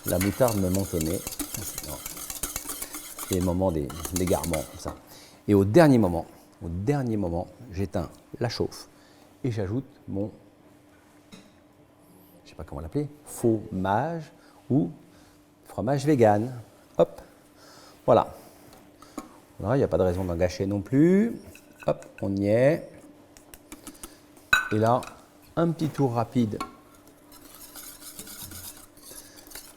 la moutarde me monte au nez. C'est les moments d'égarement comme ça. Et au dernier moment, au dernier moment, j'éteins la chauffe et j'ajoute mon, je ne sais pas comment l'appeler, fromage ou fromage vegan. Hop, voilà. Il n'y a pas de raison d'en gâcher non plus. Hop, on y est. Et là, un petit tour rapide.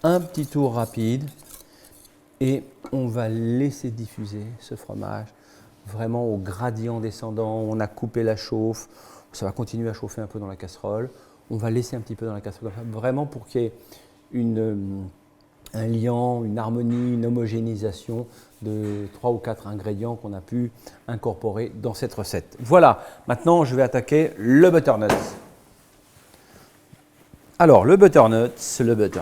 Un petit tour rapide. Et on va laisser diffuser ce fromage vraiment au gradient descendant. On a coupé la chauffe. Ça va continuer à chauffer un peu dans la casserole. On va laisser un petit peu dans la casserole, vraiment pour qu'il y ait un liant, une harmonie, une homogénéisation de 3 ou 4 ingrédients qu'on a pu incorporer dans cette recette. Voilà, maintenant je vais attaquer le butternut. Alors le butternut. Vous voulez pas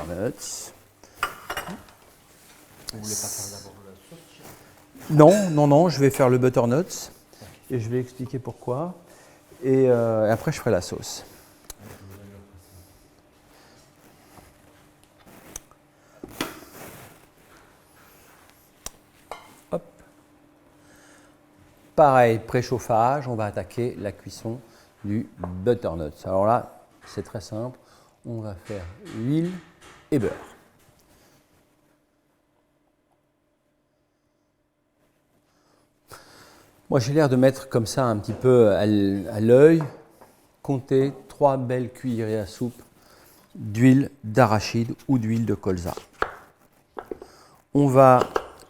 faire d'abord la sauce? Non, je vais faire le butternut et je vais expliquer pourquoi. Et après je ferai la sauce. Hop. Pareil, préchauffage, on va attaquer la cuisson du butternut. Alors là, c'est très simple, on va faire huile et beurre. Moi, j'ai l'air de mettre comme ça un petit peu à l'œil, compter 3 belles cuillerées à soupe d'huile d'arachide ou d'huile de colza. On va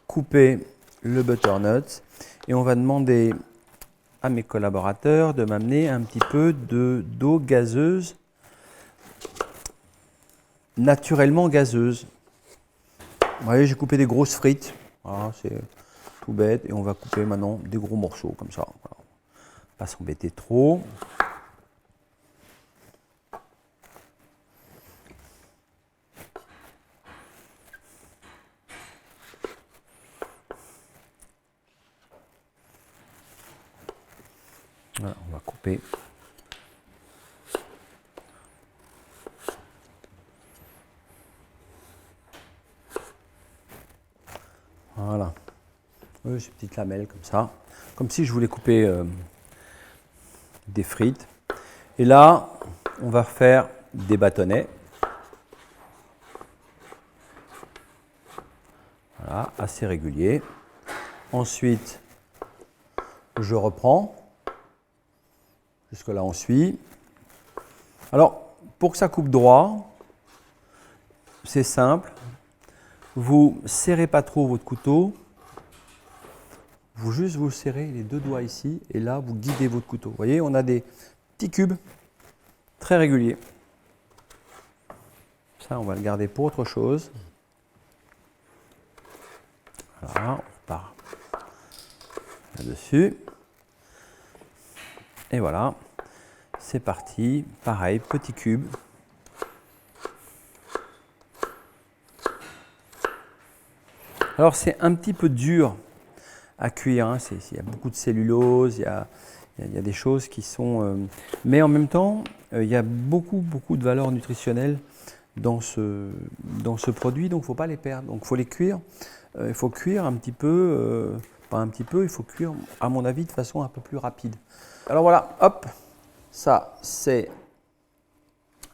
couper le butternut et on va demander à mes collaborateurs de m'amener un petit peu d'eau gazeuse, naturellement gazeuse. Vous voyez, j'ai coupé des grosses frites. Voilà, c'est tout bête. Et on va couper maintenant des gros morceaux comme ça. Voilà. Pas s'embêter trop. Voilà, on va couper. Voilà. Ces petites lamelles comme ça. Comme si je voulais couper des frites. Et là, on va faire des bâtonnets. Voilà, assez réguliers. Ensuite, je reprends. Jusque-là, on suit. Alors, pour que ça coupe droit, c'est simple. Vous ne serrez pas trop votre couteau. Vous serrez les 2 doigts ici et là, vous guidez votre couteau. Vous voyez, on a des petits cubes très réguliers. Ça, on va le garder pour autre chose. Voilà, on part là-dessus. Et voilà, c'est parti. Pareil, petit cube. Alors, c'est un petit peu dur à cuire. Hein. Il y a beaucoup de cellulose, il y a des choses qui sont... mais en même temps, il y a beaucoup de valeurs nutritionnelles dans ce produit, donc il ne faut pas les perdre. Donc, il faut les cuire. Il faut cuire un petit peu, pas un petit peu, il faut cuire, à mon avis, de façon un peu plus rapide. Alors voilà, hop, ça c'est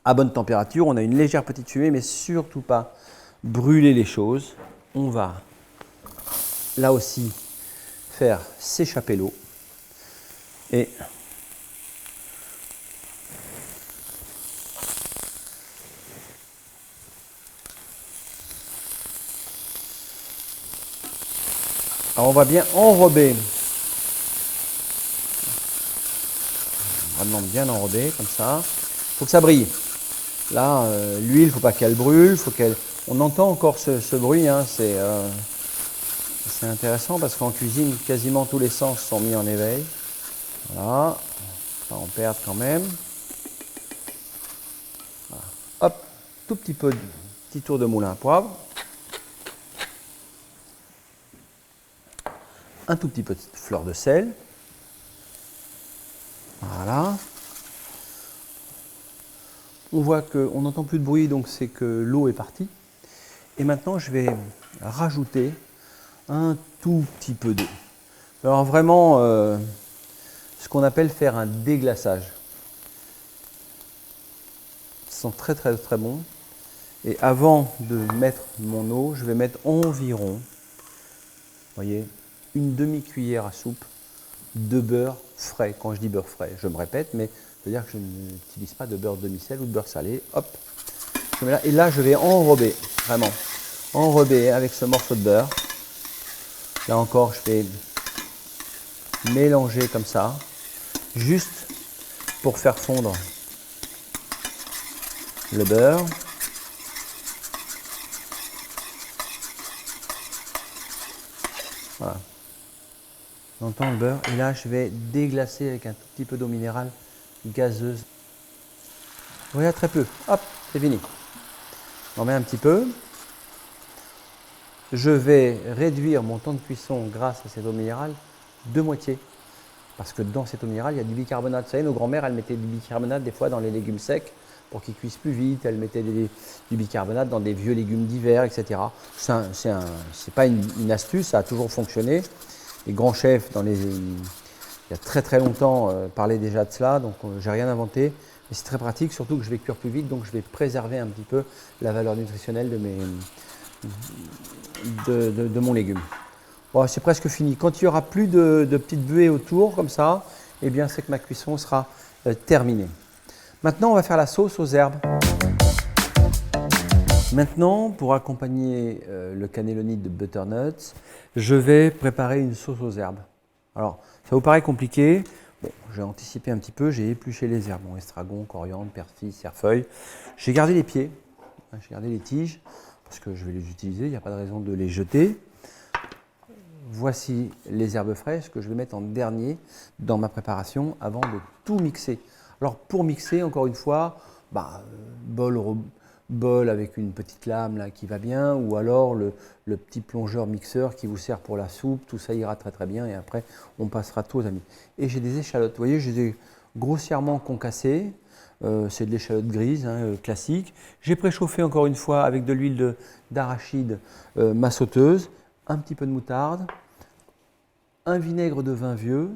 à bonne température, on a une légère petite fumée, mais surtout pas brûler les choses. On va là aussi faire s'échapper l'eau et alors on va bien enrober. Vraiment bien enrobé comme ça. Il faut que ça brille. Là, l'huile, il ne faut pas qu'elle brûle. On entend encore ce bruit. Hein, c'est intéressant parce qu'en cuisine, quasiment tous les sens sont mis en éveil. Voilà. Pas en perdre quand même. Voilà. Hop, tout petit tour de moulin à poivre. Un tout petit peu de fleur de sel. Voilà. On voit qu'on n'entend plus de bruit, donc c'est que l'eau est partie. Et maintenant, je vais rajouter un tout petit peu d'eau. Alors vraiment, ce qu'on appelle faire un déglaçage. Ils sont très très très bons. Et avant de mettre mon eau, je vais mettre environ, vous voyez, une demi-cuillère à soupe de beurre frais. Quand je dis beurre frais, je me répète, mais ça veut dire que je n'utilise pas de beurre demi-sel ou de beurre salé. Hop, je mets là, et là je vais enrober, vraiment, enrober avec ce morceau de beurre. Là encore, je vais mélanger comme ça, juste pour faire fondre le beurre. Voilà. On entend le beurre. Et là, je vais déglacer avec un tout petit peu d'eau minérale gazeuse. Vous voyez, très peu. Hop, c'est fini. On met un petit peu. Je vais réduire mon temps de cuisson grâce à cette eau minérale de moitié. Parce que dans cette eau minérale, il y a du bicarbonate. Vous savez, nos grands-mères, elles mettaient du bicarbonate des fois dans les légumes secs pour qu'ils cuisent plus vite. Elles mettaient du bicarbonate dans des vieux légumes d'hiver, etc. C'est pas une astuce, ça a toujours fonctionné. Les grands chefs, il y a très très longtemps, parlaient déjà de cela, donc j'ai rien inventé. Mais c'est très pratique, surtout que je vais cuire plus vite, donc je vais préserver un petit peu la valeur nutritionnelle de mon légume. Bon, c'est presque fini. Quand il n'y aura plus de petites buées autour, comme ça, eh bien c'est que ma cuisson sera terminée. Maintenant, on va faire la sauce aux herbes. Maintenant, pour accompagner le cannelloni de butternut, je vais préparer une sauce aux herbes. Alors, ça vous paraît compliqué. Bon, j'ai anticipé un petit peu, j'ai épluché les herbes. Bon, estragon, coriandre, persil, cerfeuil. J'ai gardé les pieds, j'ai gardé les tiges, parce que je vais les utiliser, il n'y a pas de raison de les jeter. Voici les herbes fraîches que je vais mettre en dernier dans ma préparation avant de tout mixer. Alors pour mixer, encore une fois, bol avec une petite lame là, qui va bien, ou alors le petit plongeur mixeur qui vous sert pour la soupe, tout ça ira très très bien et après on passera tout aux amis. Et j'ai des échalotes, vous voyez, j'ai des grossièrement concassées, c'est de l'échalote grise, classique. J'ai préchauffé encore une fois avec de l'huile d'arachide ma sauteuse, un petit peu de moutarde, un vinaigre de vin vieux,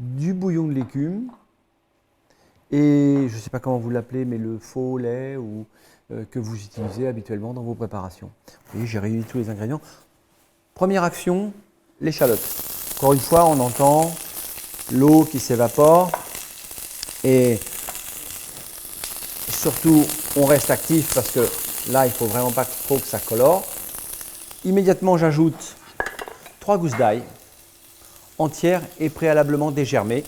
du bouillon de légumes, et je ne sais pas comment vous l'appelez, mais le faux lait ou que vous utilisez habituellement dans vos préparations. Vous voyez, j'ai réuni tous les ingrédients. Première action, l'échalote. Encore une fois, on entend l'eau qui s'évapore et surtout, on reste actif parce que là, il ne faut vraiment pas trop que ça colore. Immédiatement, j'ajoute 3 gousses d'ail entières et préalablement dégermées.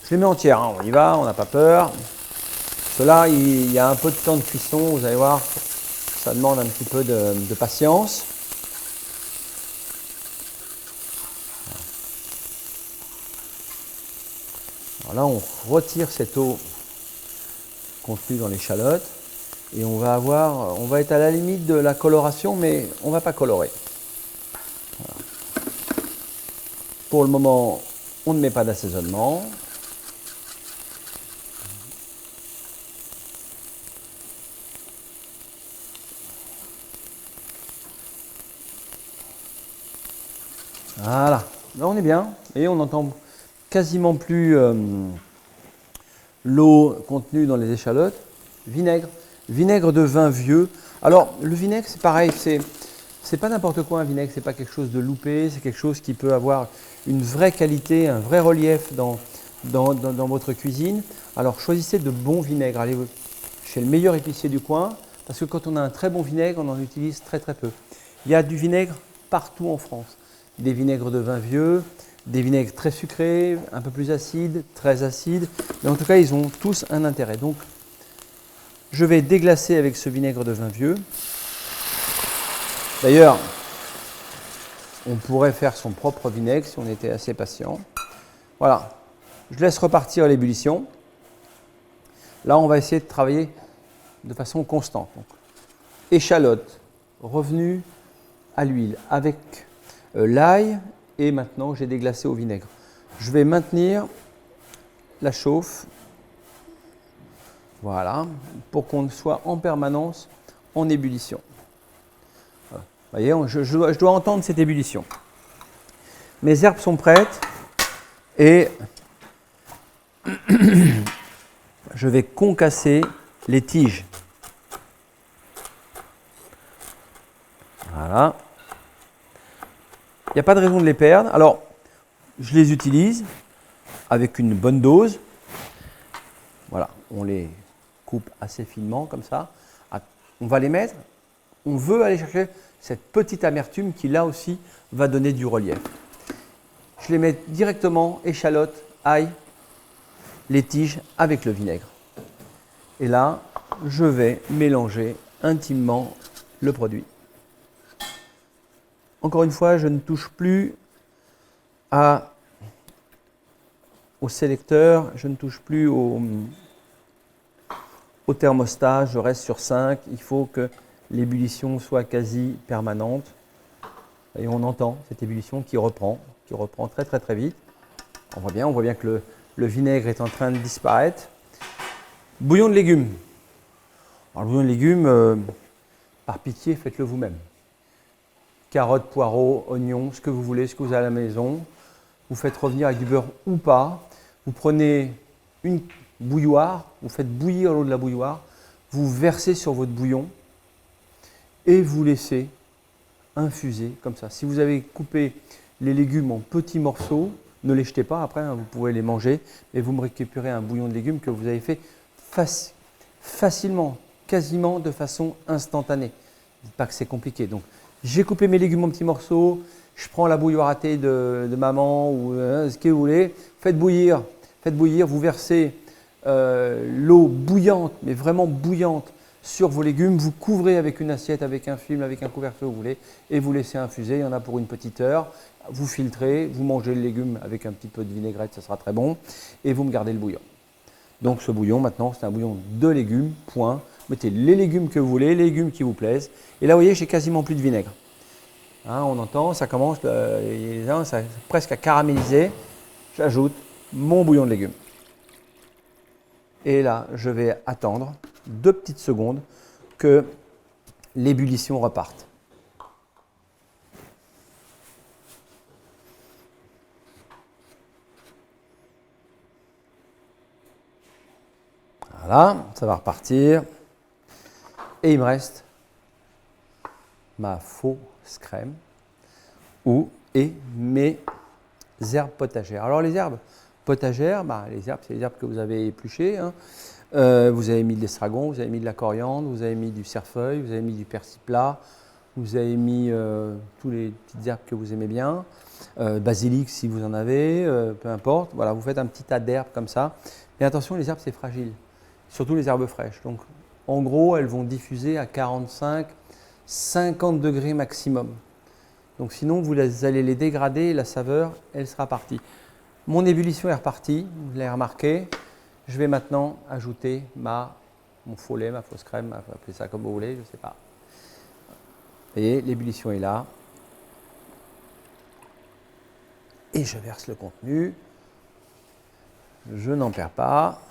Je les mets entières, on y va, on n'a pas peur. Cela, il y a un peu de temps de cuisson, vous allez voir, ça demande un petit peu de patience. Alors là, on retire cette eau contenue dans l'échalote et on va être à la limite de la coloration, mais on ne va pas colorer. Voilà. Pour le moment, on ne met pas d'assaisonnement. Voilà, là on est bien et on n'entend quasiment plus l'eau contenue dans les échalotes. Vinaigre de vin vieux. Alors le vinaigre c'est pareil, c'est pas n'importe quoi un vinaigre, c'est pas quelque chose de loupé, c'est quelque chose qui peut avoir une vraie qualité, un vrai relief dans votre cuisine. Alors choisissez de bons vinaigres, allez chez le meilleur épicier du coin, parce que quand on a un très bon vinaigre, on en utilise très très peu. Il y a du vinaigre partout en France. Des vinaigres de vin vieux, des vinaigres très sucrés, un peu plus acides, très acides. Mais en tout cas, ils ont tous un intérêt. Donc, je vais déglacer avec ce vinaigre de vin vieux. D'ailleurs, on pourrait faire son propre vinaigre si on était assez patient. Voilà, je laisse repartir l'ébullition. Là, on va essayer de travailler de façon constante. Donc, échalote, revenue à l'huile avec l'ail et maintenant j'ai déglacé au vinaigre. Je vais maintenir la chauffe, voilà, pour qu'on soit en permanence en ébullition. Voilà. Vous voyez, je dois entendre cette ébullition. Mes herbes sont prêtes. Et je vais concasser les tiges. Voilà. Il n'y a pas de raison de les perdre. Alors, je les utilise avec une bonne dose. Voilà, on les coupe assez finement comme ça. On va les mettre. On veut aller chercher cette petite amertume qui, là aussi, va donner du relief. Je les mets directement, échalotes, ail, les tiges avec le vinaigre. Et là, je vais mélanger intimement le produit. Encore une fois, je ne touche plus au sélecteur, je ne touche plus au thermostat, je reste sur 5. Il faut que l'ébullition soit quasi permanente. Et on entend cette ébullition qui reprend très très très vite. On voit bien que le vinaigre est en train de disparaître. Bouillon de légumes. Alors, le bouillon de légumes, par pitié, faites-le vous-même. Carottes, poireaux, oignons, ce que vous voulez, ce que vous avez à la maison. Vous faites revenir avec du beurre ou pas. Vous prenez une bouilloire, vous faites bouillir l'eau de la bouilloire, vous versez sur votre bouillon et vous laissez infuser comme ça. Si vous avez coupé les légumes en petits morceaux, ne les jetez pas après, vous pouvez les manger, mais vous me récupérez un bouillon de légumes que vous avez fait facilement, quasiment de façon instantanée. Dites pas que c'est compliqué. Donc, j'ai coupé mes légumes en petits morceaux, je prends la bouilloire à thé de maman ou ce que vous voulez, faites bouillir, vous versez l'eau bouillante, mais vraiment bouillante, sur vos légumes, vous couvrez avec une assiette, avec un film, avec un couvercle que vous voulez, et vous laissez infuser, il y en a pour une petite heure, vous filtrez, vous mangez le légume avec un petit peu de vinaigrette, ça sera très bon, et vous me gardez le bouillon. Donc ce bouillon, maintenant, c'est un bouillon de légumes, point. Mettez les légumes que vous voulez, les légumes qui vous plaisent, et là, vous voyez, j'ai quasiment plus de vinaigre. Hein, on entend, ça commence ça, presque à caraméliser. J'ajoute mon bouillon de légumes. Et là, je vais attendre 2 petites secondes que l'ébullition reparte. Voilà, ça va repartir. Et il me reste ma fausse crème et mes herbes potagères. Alors les herbes potagères, les herbes, c'est les herbes que vous avez épluchées. Hein. Vous avez mis de l'estragon, vous avez mis de la coriandre, vous avez mis du cerfeuil, vous avez mis du persil plat, vous avez mis toutes les petites herbes que vous aimez bien, basilic si vous en avez, peu importe. Voilà, vous faites un petit tas d'herbes comme ça. Mais attention, les herbes c'est fragile, surtout les herbes fraîches. Donc en gros, elles vont diffuser à 45-50 degrés maximum. Donc sinon, vous allez les dégrader et la saveur, elle sera partie. Mon ébullition est repartie, vous l'avez remarqué. Je vais maintenant ajouter mon faux lait, ma fausse crème, appelez ça comme vous voulez, je ne sais pas. Vous voyez, l'ébullition est là. Et je verse le contenu. Je n'en perds pas.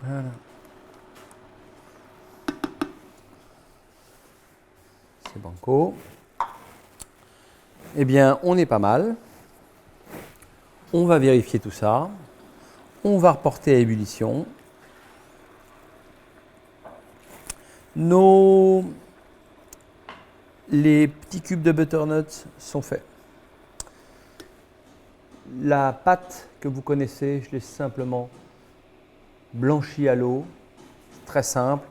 Voilà. C'est banco. Eh bien, on est pas mal. On va vérifier tout ça. On va reporter à ébullition. Les petits cubes de butternut sont faits. La pâte que vous connaissez, je l'ai simplement blanchie à l'eau. C'est très simple.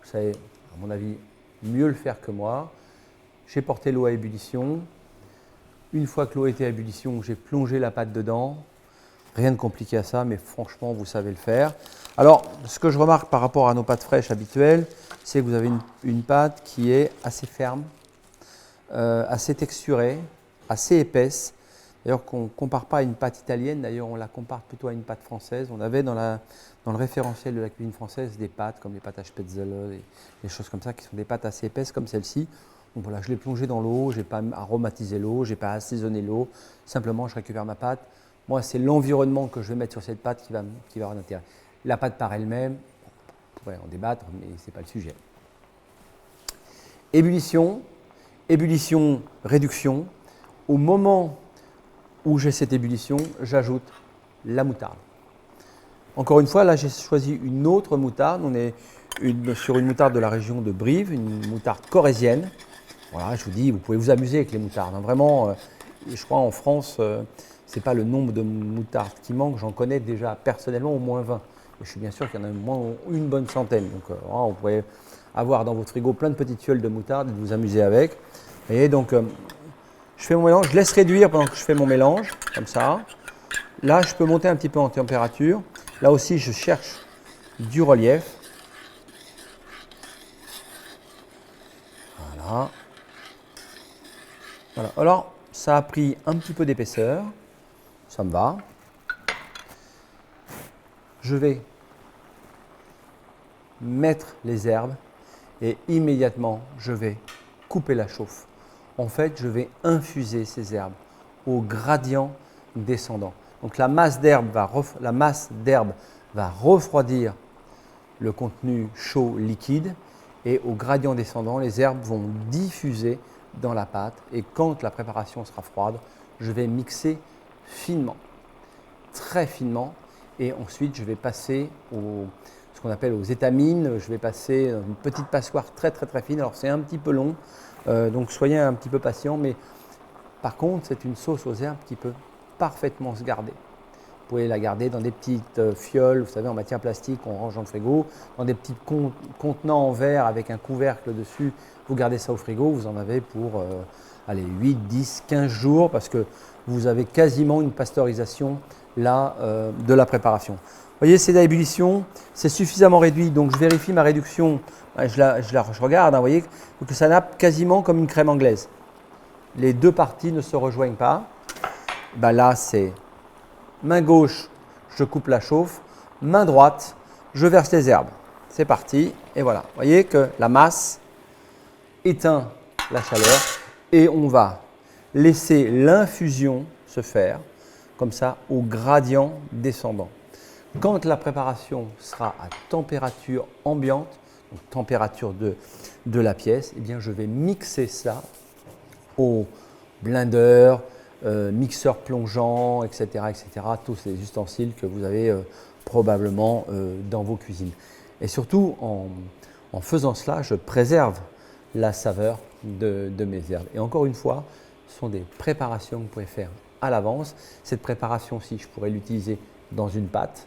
Vous savez, à mon avis, mieux le faire que moi. J'ai porté l'eau à ébullition. Une fois que l'eau était à ébullition, j'ai plongé la pâte dedans. Rien de compliqué à ça, mais franchement, vous savez le faire. Alors, ce que je remarque par rapport à nos pâtes fraîches habituelles, c'est que vous avez une pâte qui est assez ferme, assez texturée, assez épaisse. D'ailleurs, qu'on ne compare pas à une pâte italienne, d'ailleurs, on la compare plutôt à une pâte française. On avait dans le référentiel de la cuisine française des pâtes comme les pâtes à Spätzle, des choses comme ça, qui sont des pâtes assez épaisses comme celle-ci. Donc voilà, je l'ai plongée dans l'eau, je n'ai pas aromatisé l'eau, je n'ai pas assaisonné l'eau. Simplement, je récupère ma pâte. Moi, c'est l'environnement que je vais mettre sur cette pâte qui va avoir un intérêt. La pâte par elle-même, on pourrait en débattre, mais ce n'est pas le sujet. ébullition, ébullition, réduction. Au moment où j'ai cette ébullition, j'ajoute la moutarde. Encore une fois, là j'ai choisi une autre moutarde. On est sur une moutarde de la région de Brive, une moutarde corrézienne. Voilà, je vous dis, vous pouvez vous amuser avec les moutardes. Hein. Vraiment, je crois en France, ce n'est pas le nombre de moutardes qui manque. J'en connais déjà personnellement au moins 20. Et je suis bien sûr qu'il y en a au moins une bonne centaine. Donc voilà, vous pouvez avoir dans votre frigo plein de petites fioles de moutarde et vous amuser avec. Et donc, je fais mon mélange, je laisse réduire pendant que je fais mon mélange, comme ça. Là, je peux monter un petit peu en température. Là aussi, je cherche du relief. Voilà. Voilà. Alors, ça a pris un petit peu d'épaisseur. Ça me va. Je vais mettre les herbes et immédiatement, je vais couper la chauffe. En fait, je vais infuser ces herbes au gradient descendant. Donc la masse d'herbe va refroidir le contenu chaud liquide et au gradient descendant, les herbes vont diffuser dans la pâte et quand la préparation sera froide, je vais mixer finement, très finement et ensuite je vais passer ce qu'on appelle aux étamines, je vais passer dans une petite passoire très fine. Alors c'est un petit peu long, donc soyez un petit peu patient, mais par contre c'est une sauce aux herbes qui peut parfaitement se garder. Vous pouvez la garder dans des petites fioles, vous savez en matière plastique qu'on range dans le frigo, dans des petits contenants en verre avec un couvercle dessus, vous gardez ça au frigo, vous en avez pour 8, 10, 15 jours parce que vous avez quasiment une pasteurisation là de la préparation. Vous voyez, c'est à ébullition, c'est suffisamment réduit, donc je vérifie ma réduction, je regarde, hein, vous voyez, que ça nappe quasiment comme une crème anglaise. Les deux parties ne se rejoignent pas. Ben là, c'est main gauche, je coupe la chauffe, main droite, je verse les herbes. C'est parti, et voilà. Vous voyez que la masse éteint la chaleur et on va laisser l'infusion se faire comme ça au gradient descendant. Quand la préparation sera à température ambiante, donc température de la pièce, eh bien je vais mixer ça au blender, mixeur plongeant, etc., tous les ustensiles que vous avez probablement dans vos cuisines. Et surtout, en faisant cela, je préserve la saveur de mes herbes. Et encore une fois, ce sont des préparations que vous pouvez faire à l'avance. Cette préparation-ci, je pourrais l'utiliser dans une pâte.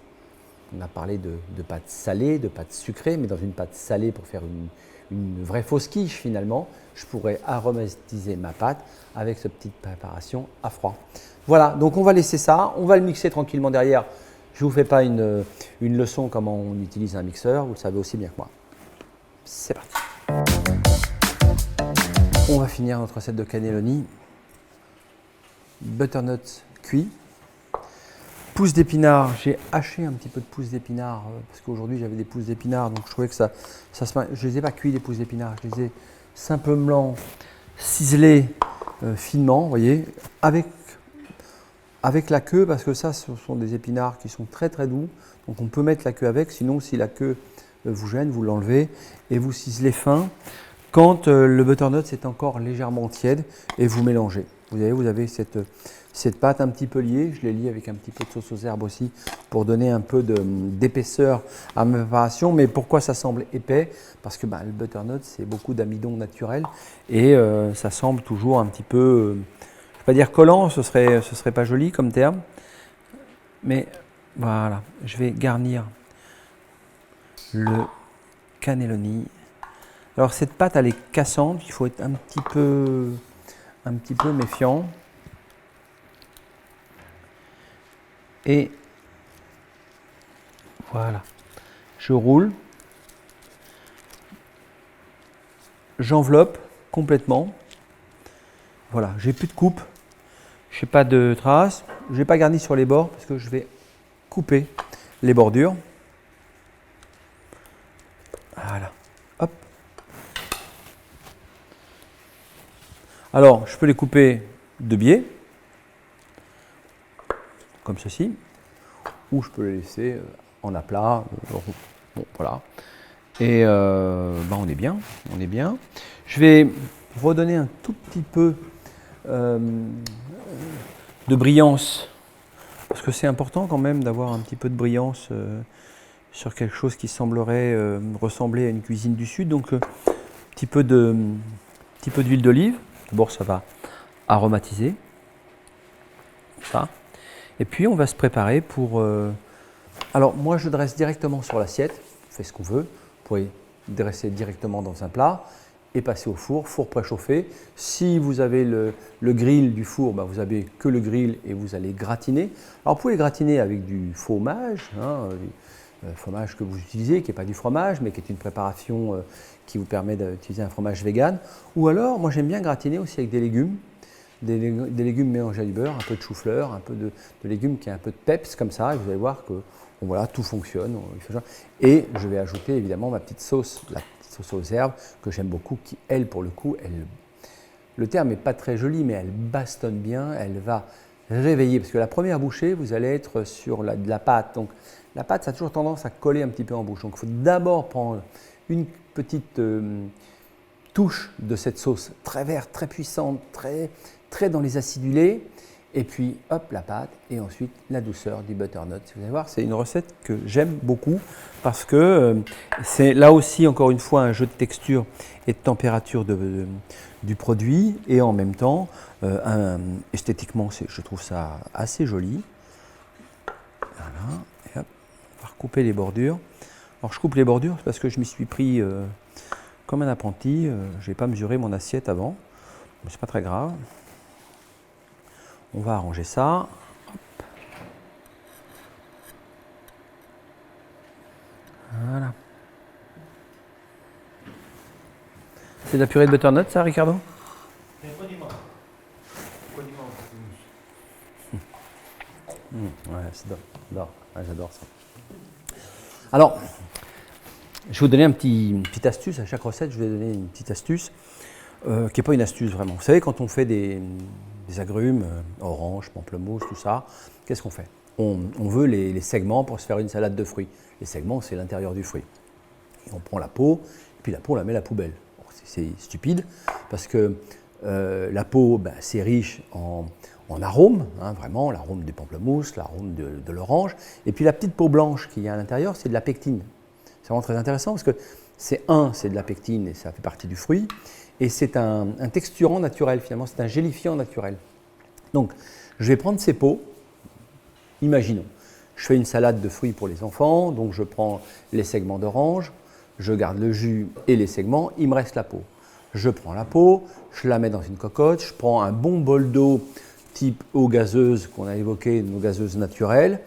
On a parlé de pâte salée, de pâte sucrée, mais dans une pâte salée pour faire une vraie fausse quiche finalement, je pourrais aromatiser ma pâte avec cette petite préparation à froid. Voilà, donc on va laisser ça, on va le mixer tranquillement derrière. Je ne vous fais pas une leçon comment on utilise un mixeur, vous le savez aussi bien que moi. C'est parti. On va finir notre recette de cannelloni. Butternut cuit. Pousses d'épinards, j'ai haché un petit peu de pousses d'épinards parce qu'aujourd'hui j'avais des pousses d'épinards donc je trouvais que ça se... Je ne les ai pas cuits les pousses d'épinards, je les ai simplement ciselés finement, vous voyez, avec la queue parce que ça ce sont des épinards qui sont très doux donc on peut mettre la queue avec, sinon si la queue vous gêne, vous l'enlevez et vous ciselez fin quand le butternut c'est encore légèrement tiède et vous mélangez. Vous avez cette pâte un petit peu liée, je l'ai liée avec un petit peu de sauce aux herbes aussi pour donner un peu d'épaisseur à ma préparation. Mais pourquoi ça semble épais? Parce que le butternut c'est beaucoup d'amidon naturel et ça semble toujours un petit peu, je ne vais pas dire collant, ce serait pas joli comme terme. Mais voilà, je vais garnir le cannelloni. Alors cette pâte elle est cassante, il faut être un petit peu méfiant. Et voilà, je roule, j'enveloppe complètement. Voilà, j'ai plus de coupe, je n'ai pas de traces, je n'ai pas garni sur les bords parce que je vais couper les bordures. Voilà, hop. Alors, je peux les couper de biais, comme ceci, ou je peux les laisser en aplat. Bon, voilà. Et on est bien, on est bien. Je vais redonner un tout petit peu de brillance, parce que c'est important quand même d'avoir un petit peu de brillance sur quelque chose qui semblerait ressembler à une cuisine du Sud. Donc un petit peu d'huile d'olive. D'abord ça va aromatiser, ça. Et puis on va se préparer pour... Alors moi je dresse directement sur l'assiette, on fait ce qu'on veut. Vous pouvez dresser directement dans un plat et passer au four préchauffé. Si vous avez le grill du four, vous n'avez que le grill et vous allez gratiner. Alors vous pouvez gratiner avec du fromage, fromage que vous utilisez, qui n'est pas du fromage, mais qui est une préparation qui vous permet d'utiliser un fromage vegan. Ou alors, moi j'aime bien gratiner aussi avec des légumes, des légumes mélangés à du beurre, un peu de chou-fleur, un peu de légumes qui a un peu de peps comme ça, et vous allez voir que voilà, tout fonctionne. Et je vais ajouter évidemment ma petite sauce, la petite sauce aux herbes que j'aime beaucoup, qui elle, pour le coup, le terme n'est pas très joli, mais elle bastonne bien, elle va réveiller, parce que la première bouchée, vous allez être sur de la pâte. Donc la pâte, ça a toujours tendance à coller un petit peu en bouche. Donc il faut d'abord prendre une petite touche de cette sauce très verte, très puissante, très dans les acidulés. Et puis, hop, la pâte, et ensuite la douceur du butternut. Vous allez voir, c'est une recette que j'aime beaucoup parce que c'est là aussi, encore une fois, un jeu de texture et de température du produit. Et en même temps, esthétiquement, je trouve ça assez joli. Voilà, et hop, on va recouper les bordures. Alors, je coupe les bordures parce que je m'y suis pris comme un apprenti. Je n'ai pas mesuré mon assiette avant, mais c'est pas très grave. On va arranger ça. Hop. Voilà. C'est de la purée de butternut, ça, Ricardo? C'est un condiment. Ouais, j'adore ça. Alors, je vais vous donner une petite astuce. À chaque recette, je vais donner une petite astuce qui n'est pas une astuce vraiment. Vous savez, quand on fait des agrumes, oranges, pamplemousse, tout ça, qu'est-ce qu'on fait? On veut les segments pour se faire une salade de fruits. Les segments, c'est l'intérieur du fruit. Et on prend la peau, et puis la peau, on la met à la poubelle. C'est stupide, parce que la peau, c'est riche en arômes, vraiment, l'arôme du pamplemousse, l'arôme de l'orange. Et puis la petite peau blanche qu'il y a à l'intérieur, c'est de la pectine. C'est vraiment très intéressant, parce que c'est de la pectine, et ça fait partie du fruit. Et c'est un texturant naturel, finalement, c'est un gélifiant naturel. Donc, je vais prendre ces peaux, imaginons, je fais une salade de fruits pour les enfants, donc je prends les segments d'orange, je garde le jus et les segments, il me reste la peau. Je prends la peau, je la mets dans une cocotte, je prends un bon bol d'eau type eau gazeuse qu'on a évoqué, une eau gazeuse naturelle.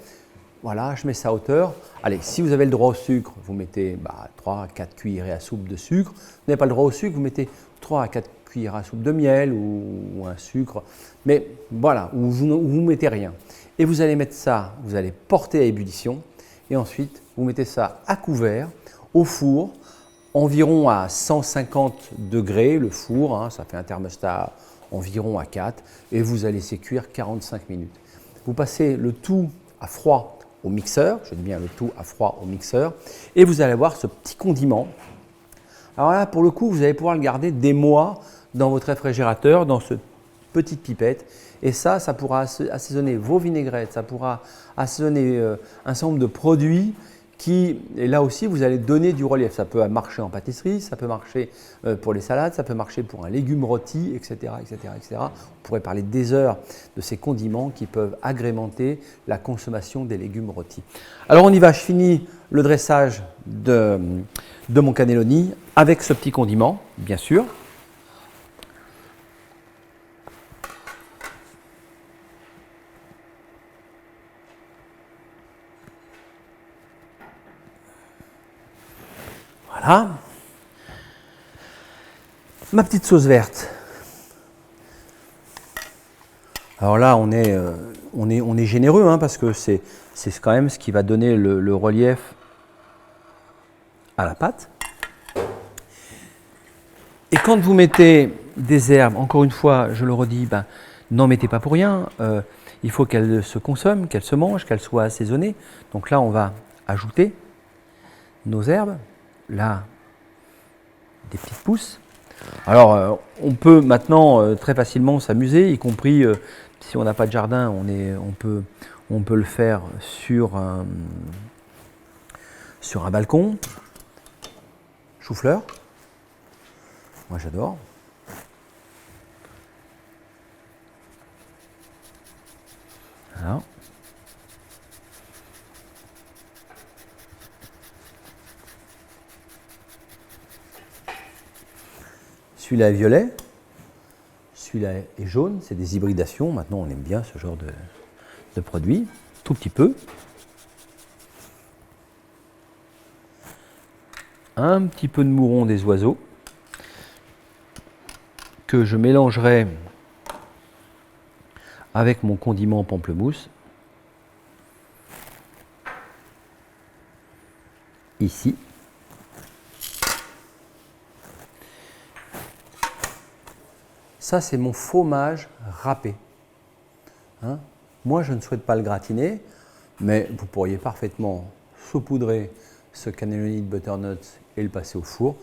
Voilà, je mets ça à hauteur. Allez, si vous avez le droit au sucre, vous mettez 3 à 4 cuillerées à soupe de sucre. Vous n'avez pas le droit au sucre, vous mettez 3 à 4 cuillères à soupe de miel ou un sucre. Mais voilà, ou vous mettez rien. Et vous allez mettre ça, vous allez porter à ébullition. Et ensuite, vous mettez ça à couvert, au four, environ à 150 degrés, le four, ça fait un thermostat environ à 4. Et vous allez laisser cuire 45 minutes. Vous passez le tout à froid au mixeur, je dis bien le tout à froid au mixeur, et vous allez avoir ce petit condiment. Alors là, pour le coup, vous allez pouvoir le garder des mois dans votre réfrigérateur, dans cette petite pipette, et ça pourra assaisonner vos vinaigrettes, ça pourra assaisonner un certain nombre de produits qui, et là aussi, vous allez donner du relief. Ça peut marcher en pâtisserie, ça peut marcher pour les salades, ça peut marcher pour un légume rôti, etc., etc., etc. On pourrait parler des heures de ces condiments qui peuvent agrémenter la consommation des légumes rôtis. Alors on y va, je finis le dressage de mon cannelloni avec ce petit condiment, bien sûr. Voilà. Ma petite sauce verte. Alors là, on est généreux parce que c'est quand même ce qui va donner le relief à la pâte. Et quand vous mettez des herbes, encore une fois, je le redis, n'en mettez pas pour rien. Il faut qu'elles se consomment, qu'elles se mangent, qu'elles soient assaisonnées. Donc là, on va ajouter nos herbes. là des petites pousses. Alors, on peut maintenant très facilement s'amuser, y compris si on n'a pas de jardin, on peut le faire sur un balcon. Chou-fleur, moi j'adore. Voilà. Celui-là est violet, celui-là est jaune, c'est des hybridations. Maintenant, on aime bien ce genre de produit, tout petit peu. Un petit peu de mouron des oiseaux que je mélangerai avec mon condiment pamplemousse. Ici. Ça, c'est mon fromage râpé. Hein? Moi, je ne souhaite pas le gratiner, mais vous pourriez parfaitement saupoudrer ce cannelloni de butternut et le passer au four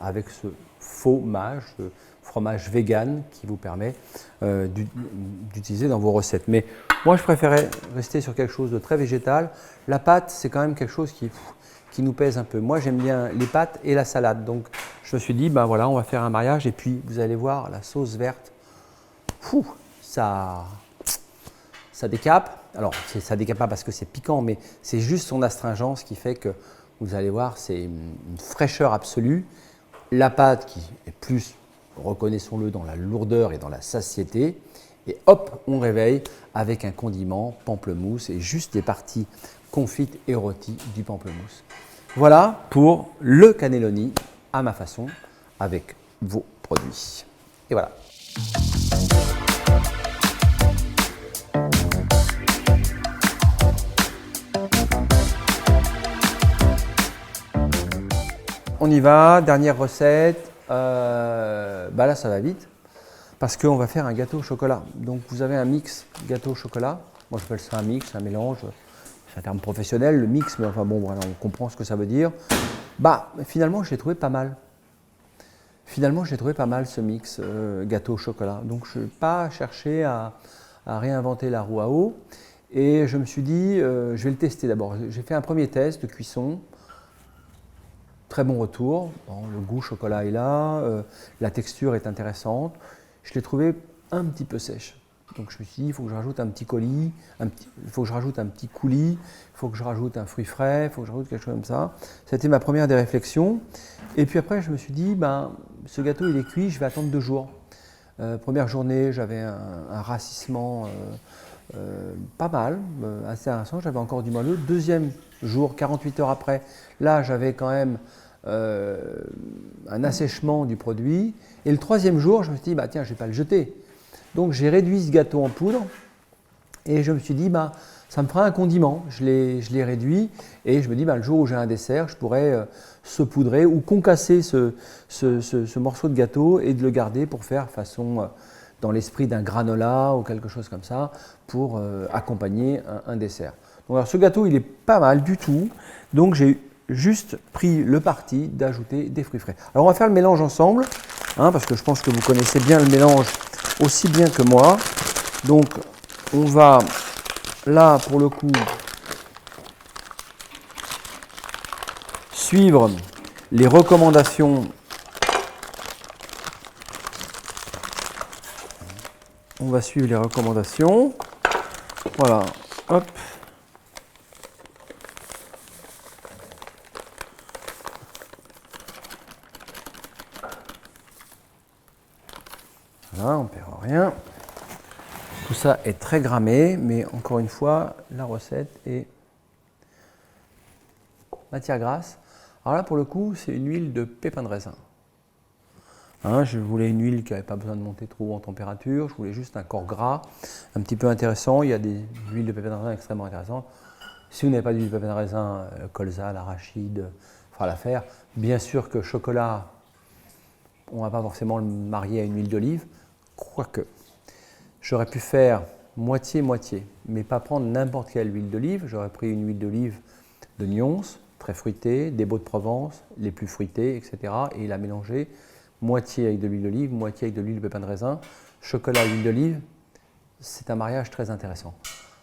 avec ce fromage, ce fromage vegan qui vous permet d'utiliser dans vos recettes. Mais moi, je préférais rester sur quelque chose de très végétal. La pâte, c'est quand même quelque chose qui nous pèse un peu. Moi, j'aime bien les pâtes et la salade. Donc, je me suis dit, ben voilà, on va faire un mariage. Et puis, vous allez voir, la sauce verte, ça décape. Alors, ça décape pas parce que c'est piquant, mais c'est juste son astringence qui fait que, vous allez voir, c'est une fraîcheur absolue. La pâte qui est plus, reconnaissons-le, dans la lourdeur et dans la satiété. Et hop, on réveille avec un condiment pamplemousse et juste des parties confites et rôties du pamplemousse. Voilà pour le cannelloni à ma façon avec vos produits. Et voilà. On y va, dernière recette. Là, ça va vite parce qu'on va faire un gâteau au chocolat. Donc, vous avez un mix gâteau au chocolat. Moi, j'appelle ça un mix, un mélange. C'est un terme professionnel, le mix, mais enfin bon, voilà, on comprend ce que ça veut dire. Finalement, je l'ai trouvé pas mal. Finalement, j'ai trouvé pas mal ce mix gâteau au chocolat. Donc, je n'ai pas cherché à réinventer la roue à eau. Et je me suis dit, je vais le tester d'abord. J'ai fait un premier test de cuisson. Très bon retour. Bon, le goût chocolat est là. La texture est intéressante. Je l'ai trouvé un petit peu sèche. Donc, je me suis dit, il faut que je rajoute un petit coulis, il faut que je rajoute un petit coulis, il faut que je rajoute un fruit frais, il faut que je rajoute quelque chose comme ça. C'était ma première des réflexions. Et puis après, je me suis dit, ce gâteau, il est cuit, je vais attendre 2 jours. Première journée, j'avais un rassissement pas mal, assez intéressant, j'avais encore du moelleux. Deuxième jour, 48 heures après, là, j'avais quand même un assèchement du produit. Et le troisième jour, je me suis dit, tiens, je ne vais pas le jeter. Donc j'ai réduit ce gâteau en poudre et je me suis dit, ça me fera un condiment. Je l'ai réduit et je me dis, le jour où j'ai un dessert, je pourrais saupoudrer ou concasser ce morceau de gâteau et de le garder pour faire façon, dans l'esprit d'un granola ou quelque chose comme ça, pour accompagner un dessert. Donc alors, ce gâteau, il n'est pas mal du tout. Donc j'ai juste pris le parti d'ajouter des fruits frais. Alors on va faire le mélange ensemble, parce que je pense que vous connaissez bien le mélange aussi bien que moi. Donc on va là pour le coup suivre les recommandations. On va suivre les recommandations. Voilà, hop. Voilà, on ne perd rien. Tout ça est très grammé, mais encore une fois, la recette est matière grasse. Alors là, pour le coup, c'est une huile de pépins de raisin. Je voulais une huile qui n'avait pas besoin de monter trop haut en température. Je voulais juste un corps gras, un petit peu intéressant. Il y a des huiles de pépins de raisin extrêmement intéressantes. Si vous n'avez pas d'huile de pépins de raisin, colza, l'arachide, fera l'affaire. Bien sûr que chocolat, on ne va pas forcément le marier à une huile d'olive. Quoique, j'aurais pu faire moitié-moitié, mais pas prendre n'importe quelle huile d'olive. J'aurais pris une huile d'olive de Nyons, très fruité, des baux de Provence, les plus fruités, etc. Et il a mélangé moitié avec de l'huile d'olive, moitié avec de l'huile de pépin de raisin, chocolat et huile d'olive. C'est un mariage très intéressant.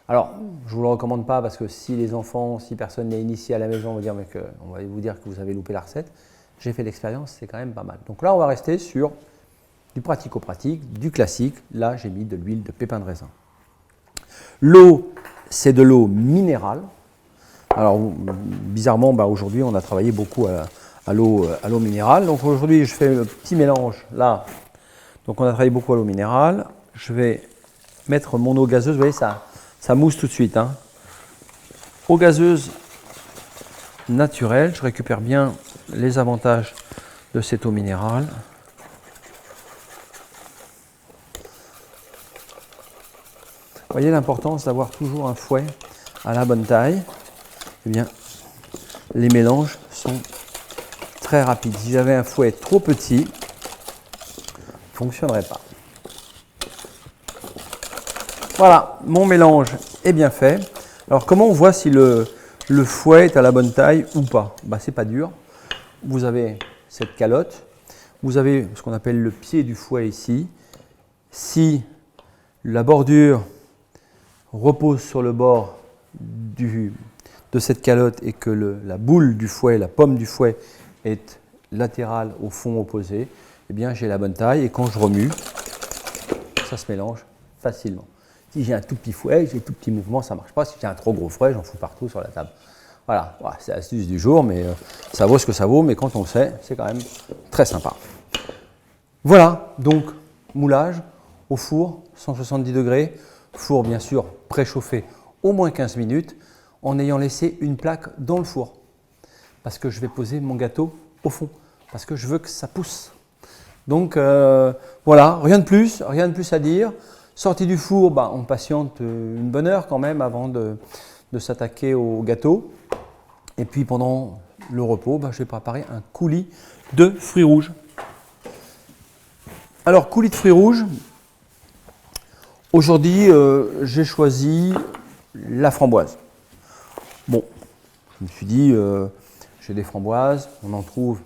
Alors, je ne vous le recommande pas parce que si les enfants, si personne n'est initié à la maison, on va vous dire que vous avez loupé la recette. J'ai fait l'expérience, c'est quand même pas mal. Donc là, on va rester sur du pratico-pratique, du classique. Là, j'ai mis de l'huile de pépin de raisin. L'eau, c'est de l'eau minérale. Alors, bizarrement, aujourd'hui, on a travaillé beaucoup à l'eau minérale. Donc aujourd'hui, je fais le petit mélange là. Donc on a travaillé beaucoup à l'eau minérale. Je vais mettre mon eau gazeuse. Vous voyez, ça mousse tout de suite. Hein. Eau gazeuse naturelle. Je récupère bien les avantages de cette eau minérale. Vous voyez l'importance d'avoir toujours un fouet à la bonne taille. Eh bien, les mélanges sont très rapides. Si j'avais un fouet trop petit, il ne fonctionnerait pas. Voilà, mon mélange est bien fait. Alors, comment on voit si le fouet est à la bonne taille ou pas? C'est pas dur. Vous avez cette calotte. Vous avez ce qu'on appelle le pied du fouet ici. Si la bordure repose sur le bord de cette calotte et que la boule du fouet, la pomme du fouet est latérale au fond opposé, eh bien j'ai la bonne taille et quand je remue, ça se mélange facilement. Si j'ai un tout petit fouet, j'ai tout petit mouvement, ça ne marche pas. Si j'ai un trop gros fouet, j'en fous partout sur la table. Voilà, c'est l'astuce du jour, mais ça vaut ce que ça vaut, mais quand on le sait, c'est quand même très sympa. Voilà, donc moulage au four, 170 degrés, four bien sûr préchauffé au moins 15 minutes, en ayant laissé une plaque dans le four. Parce que je vais poser mon gâteau au fond, parce que je veux que ça pousse. Donc voilà, rien de plus à dire. Sorti du four, on patiente une bonne heure quand même avant de s'attaquer au gâteau. Et puis pendant le repos, je vais préparer un coulis de fruits rouges. Alors coulis de fruits rouges, aujourd'hui j'ai choisi la framboise. Bon, je me suis dit, j'ai des framboises, on en trouve,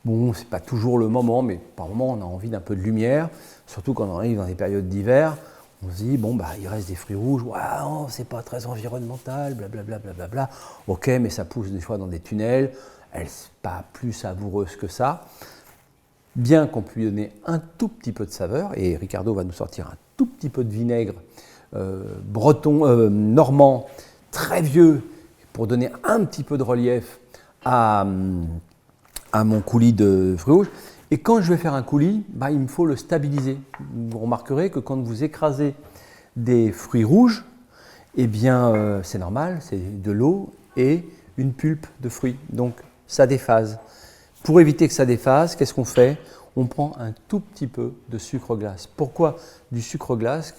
bon, c'est pas toujours le moment, mais par moment on a envie d'un peu de lumière, surtout quand on arrive dans les périodes d'hiver, on se dit, il reste des fruits rouges, waouh, c'est pas très environnemental, blablabla, blablabla. Ok, mais ça pousse des fois dans des tunnels, elles ne sont pas plus savoureuses que ça. Bien qu'on puisse donner un tout petit peu de saveur, et Ricardo va nous sortir un tout petit peu de vinaigre normand, très vieux, pour donner un petit peu de relief à mon coulis de fruits rouges. Et quand je vais faire un coulis, il me faut le stabiliser. Vous remarquerez que quand vous écrasez des fruits rouges, eh bien c'est normal, c'est de l'eau et une pulpe de fruits. Donc ça déphase. Pour éviter que ça déphase, qu'est-ce qu'on fait? On prend un tout petit peu de sucre glace. Pourquoi du sucre glace?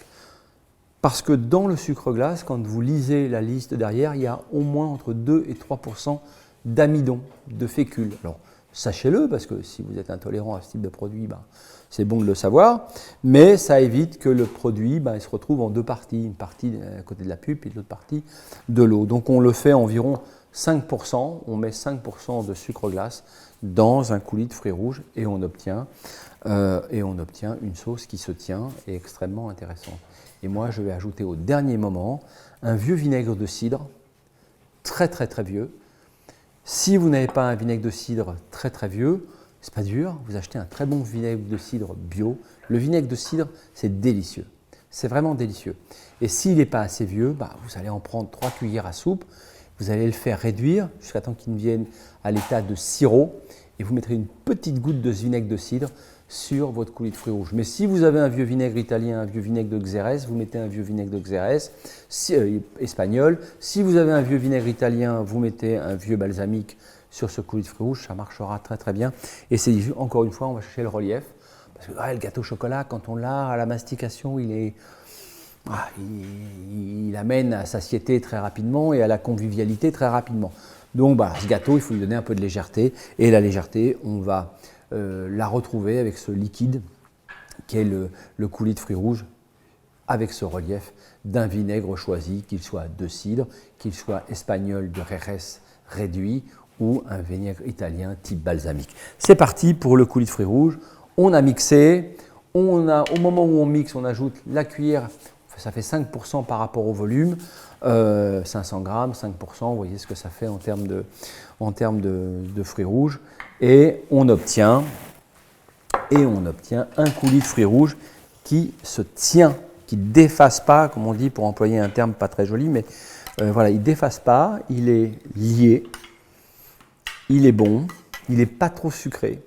Parce que dans le sucre glace, quand vous lisez la liste derrière, il y a au moins entre 2 et 3% d'amidon, de fécule. Alors, sachez-le, parce que si vous êtes intolérant à ce type de produit, c'est bon de le savoir, mais ça évite que le produit il se retrouve en deux parties, une partie à côté de la pulpe et l'autre partie de l'eau. Donc on le fait environ 5%, on met 5% de sucre glace dans un coulis de fruits rouges et on obtient une sauce qui se tient et extrêmement intéressante. Et moi, je vais ajouter au dernier moment un vieux vinaigre de cidre, très très très vieux. Si vous n'avez pas un vinaigre de cidre très très vieux, c'est pas dur, vous achetez un très bon vinaigre de cidre bio. Le vinaigre de cidre, c'est délicieux. C'est vraiment délicieux. Et s'il n'est pas assez vieux, vous allez en prendre 3 cuillères à soupe, vous allez le faire réduire jusqu'à temps qu'il vienne à l'état de sirop et vous mettrez une petite goutte de ce vinaigre de cidre sur votre coulis de fruits rouges. Mais si vous avez un vieux vinaigre italien, un vieux vinaigre de Xérès, vous mettez un vieux vinaigre de Xérès espagnol. Si vous avez un vieux vinaigre italien, vous mettez un vieux balsamique sur ce coulis de fruits rouges, ça marchera très très bien. Et c'est encore une fois, on va chercher le relief. Parce que le gâteau au chocolat, quand on l'a à la mastication, il amène à satiété très rapidement et à la convivialité très rapidement. Donc ce gâteau, il faut lui donner un peu de légèreté. Et la légèreté, on va la retrouver avec ce liquide qui est le coulis de fruits rouges, avec ce relief d'un vinaigre choisi, qu'il soit de cidre, qu'il soit espagnol de Jerez réduit ou un vinaigre italien type balsamique. C'est parti pour le coulis de fruits rouges. On a mixé. Au moment où on mixe, on ajoute la cuillère. Ça fait 5% par rapport au volume. 500 grammes, 5%, vous voyez ce que ça fait en termes de fruits rouges. Et on obtient un coulis de fruits rouges qui se tient, qui ne déface pas, comme on dit pour employer un terme pas très joli, mais voilà, il ne déface pas, il est lié, il est bon, il n'est pas trop sucré.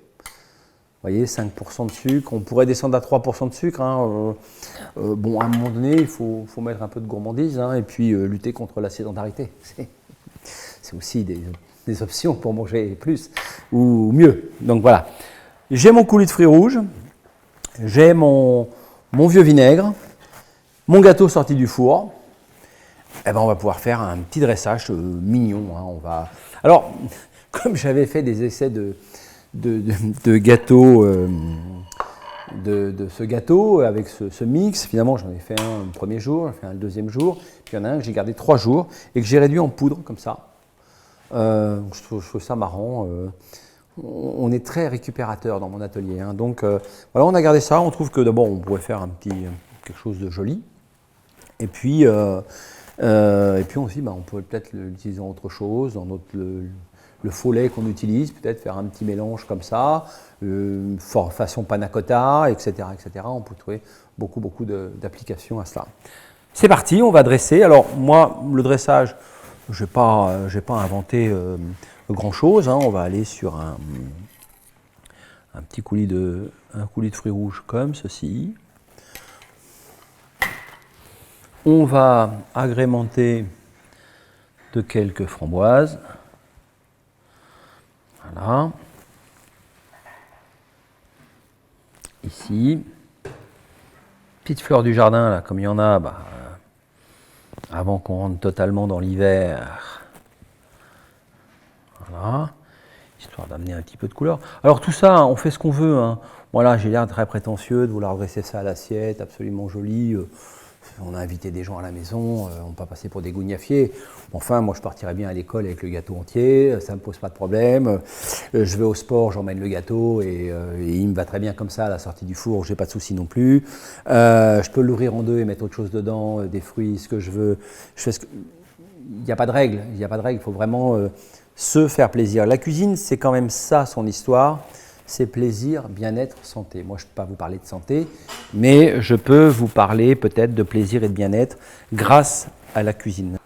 Vous voyez, 5% de sucre, on pourrait descendre à 3% de sucre. Hein. Bon, à un moment donné, il faut mettre un peu de gourmandise hein, et puis lutter contre la sédentarité. C'est aussi des options pour manger plus ou mieux. Donc voilà, j'ai mon coulis de fruits rouges, j'ai mon vieux vinaigre, mon gâteau sorti du four. Eh ben, on va pouvoir faire un petit dressage mignon. Hein. Alors, comme j'avais fait des essais de gâteau, de ce gâteau avec ce mix. Finalement, j'en ai fait un le premier jour, j'en ai fait un le deuxième jour, puis il y en a un que j'ai gardé 3 jours et que j'ai réduit en poudre comme ça. Je trouve ça marrant. On est très récupérateur dans mon atelier. Hein. Donc voilà, on a gardé ça. On trouve que d'abord, on pourrait faire quelque chose de joli. Et puis aussi, on pourrait peut-être l'utiliser en autre chose, dans le faux lait qu'on utilise, peut-être faire un petit mélange comme ça, façon panna cotta, etc., etc. On peut trouver beaucoup d'applications à cela. C'est parti, on va dresser. Alors moi, le dressage, je n'ai pas inventé grand-chose. Hein. On va aller sur un petit coulis de fruits rouges comme ceci. On va agrémenter de quelques framboises. Voilà. Ici, petite fleur du jardin, là, comme il y en a, avant qu'on rentre totalement dans l'hiver. Voilà. Histoire d'amener un petit peu de couleur. Alors tout ça, on fait ce qu'on veut. Hein. Voilà, j'ai l'air très prétentieux de vouloir dresser ça à l'assiette, absolument joli. On a invité des gens à la maison, on ne peut pas passer pour des gougnafiers. Enfin, moi, je partirais bien à l'école avec le gâteau entier, ça ne me pose pas de problème. Je vais au sport, j'emmène le gâteau et il me va très bien comme ça à la sortie du four, je n'ai pas de souci non plus. Je peux l'ouvrir en deux et mettre autre chose dedans, des fruits, ce que je veux. Il n'y a pas de règle, il faut vraiment se faire plaisir. La cuisine, c'est quand même ça, son histoire. C'est plaisir, bien-être, santé. Moi, je ne peux pas vous parler de santé, mais je peux vous parler peut-être de plaisir et de bien-être grâce à la cuisine.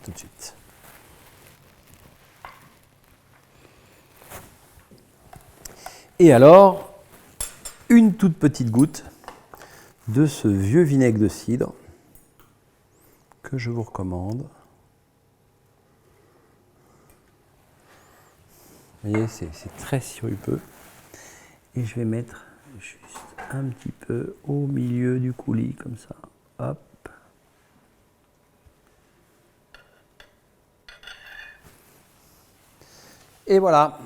Tout de suite. Et alors, une toute petite goutte de ce vieux vinaigre de cidre que je vous recommande. Vous voyez, c'est très sirupeux. Et je vais mettre juste un petit peu au milieu du coulis, comme ça. Hop. Et voilà,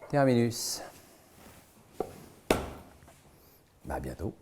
terminus. À bientôt.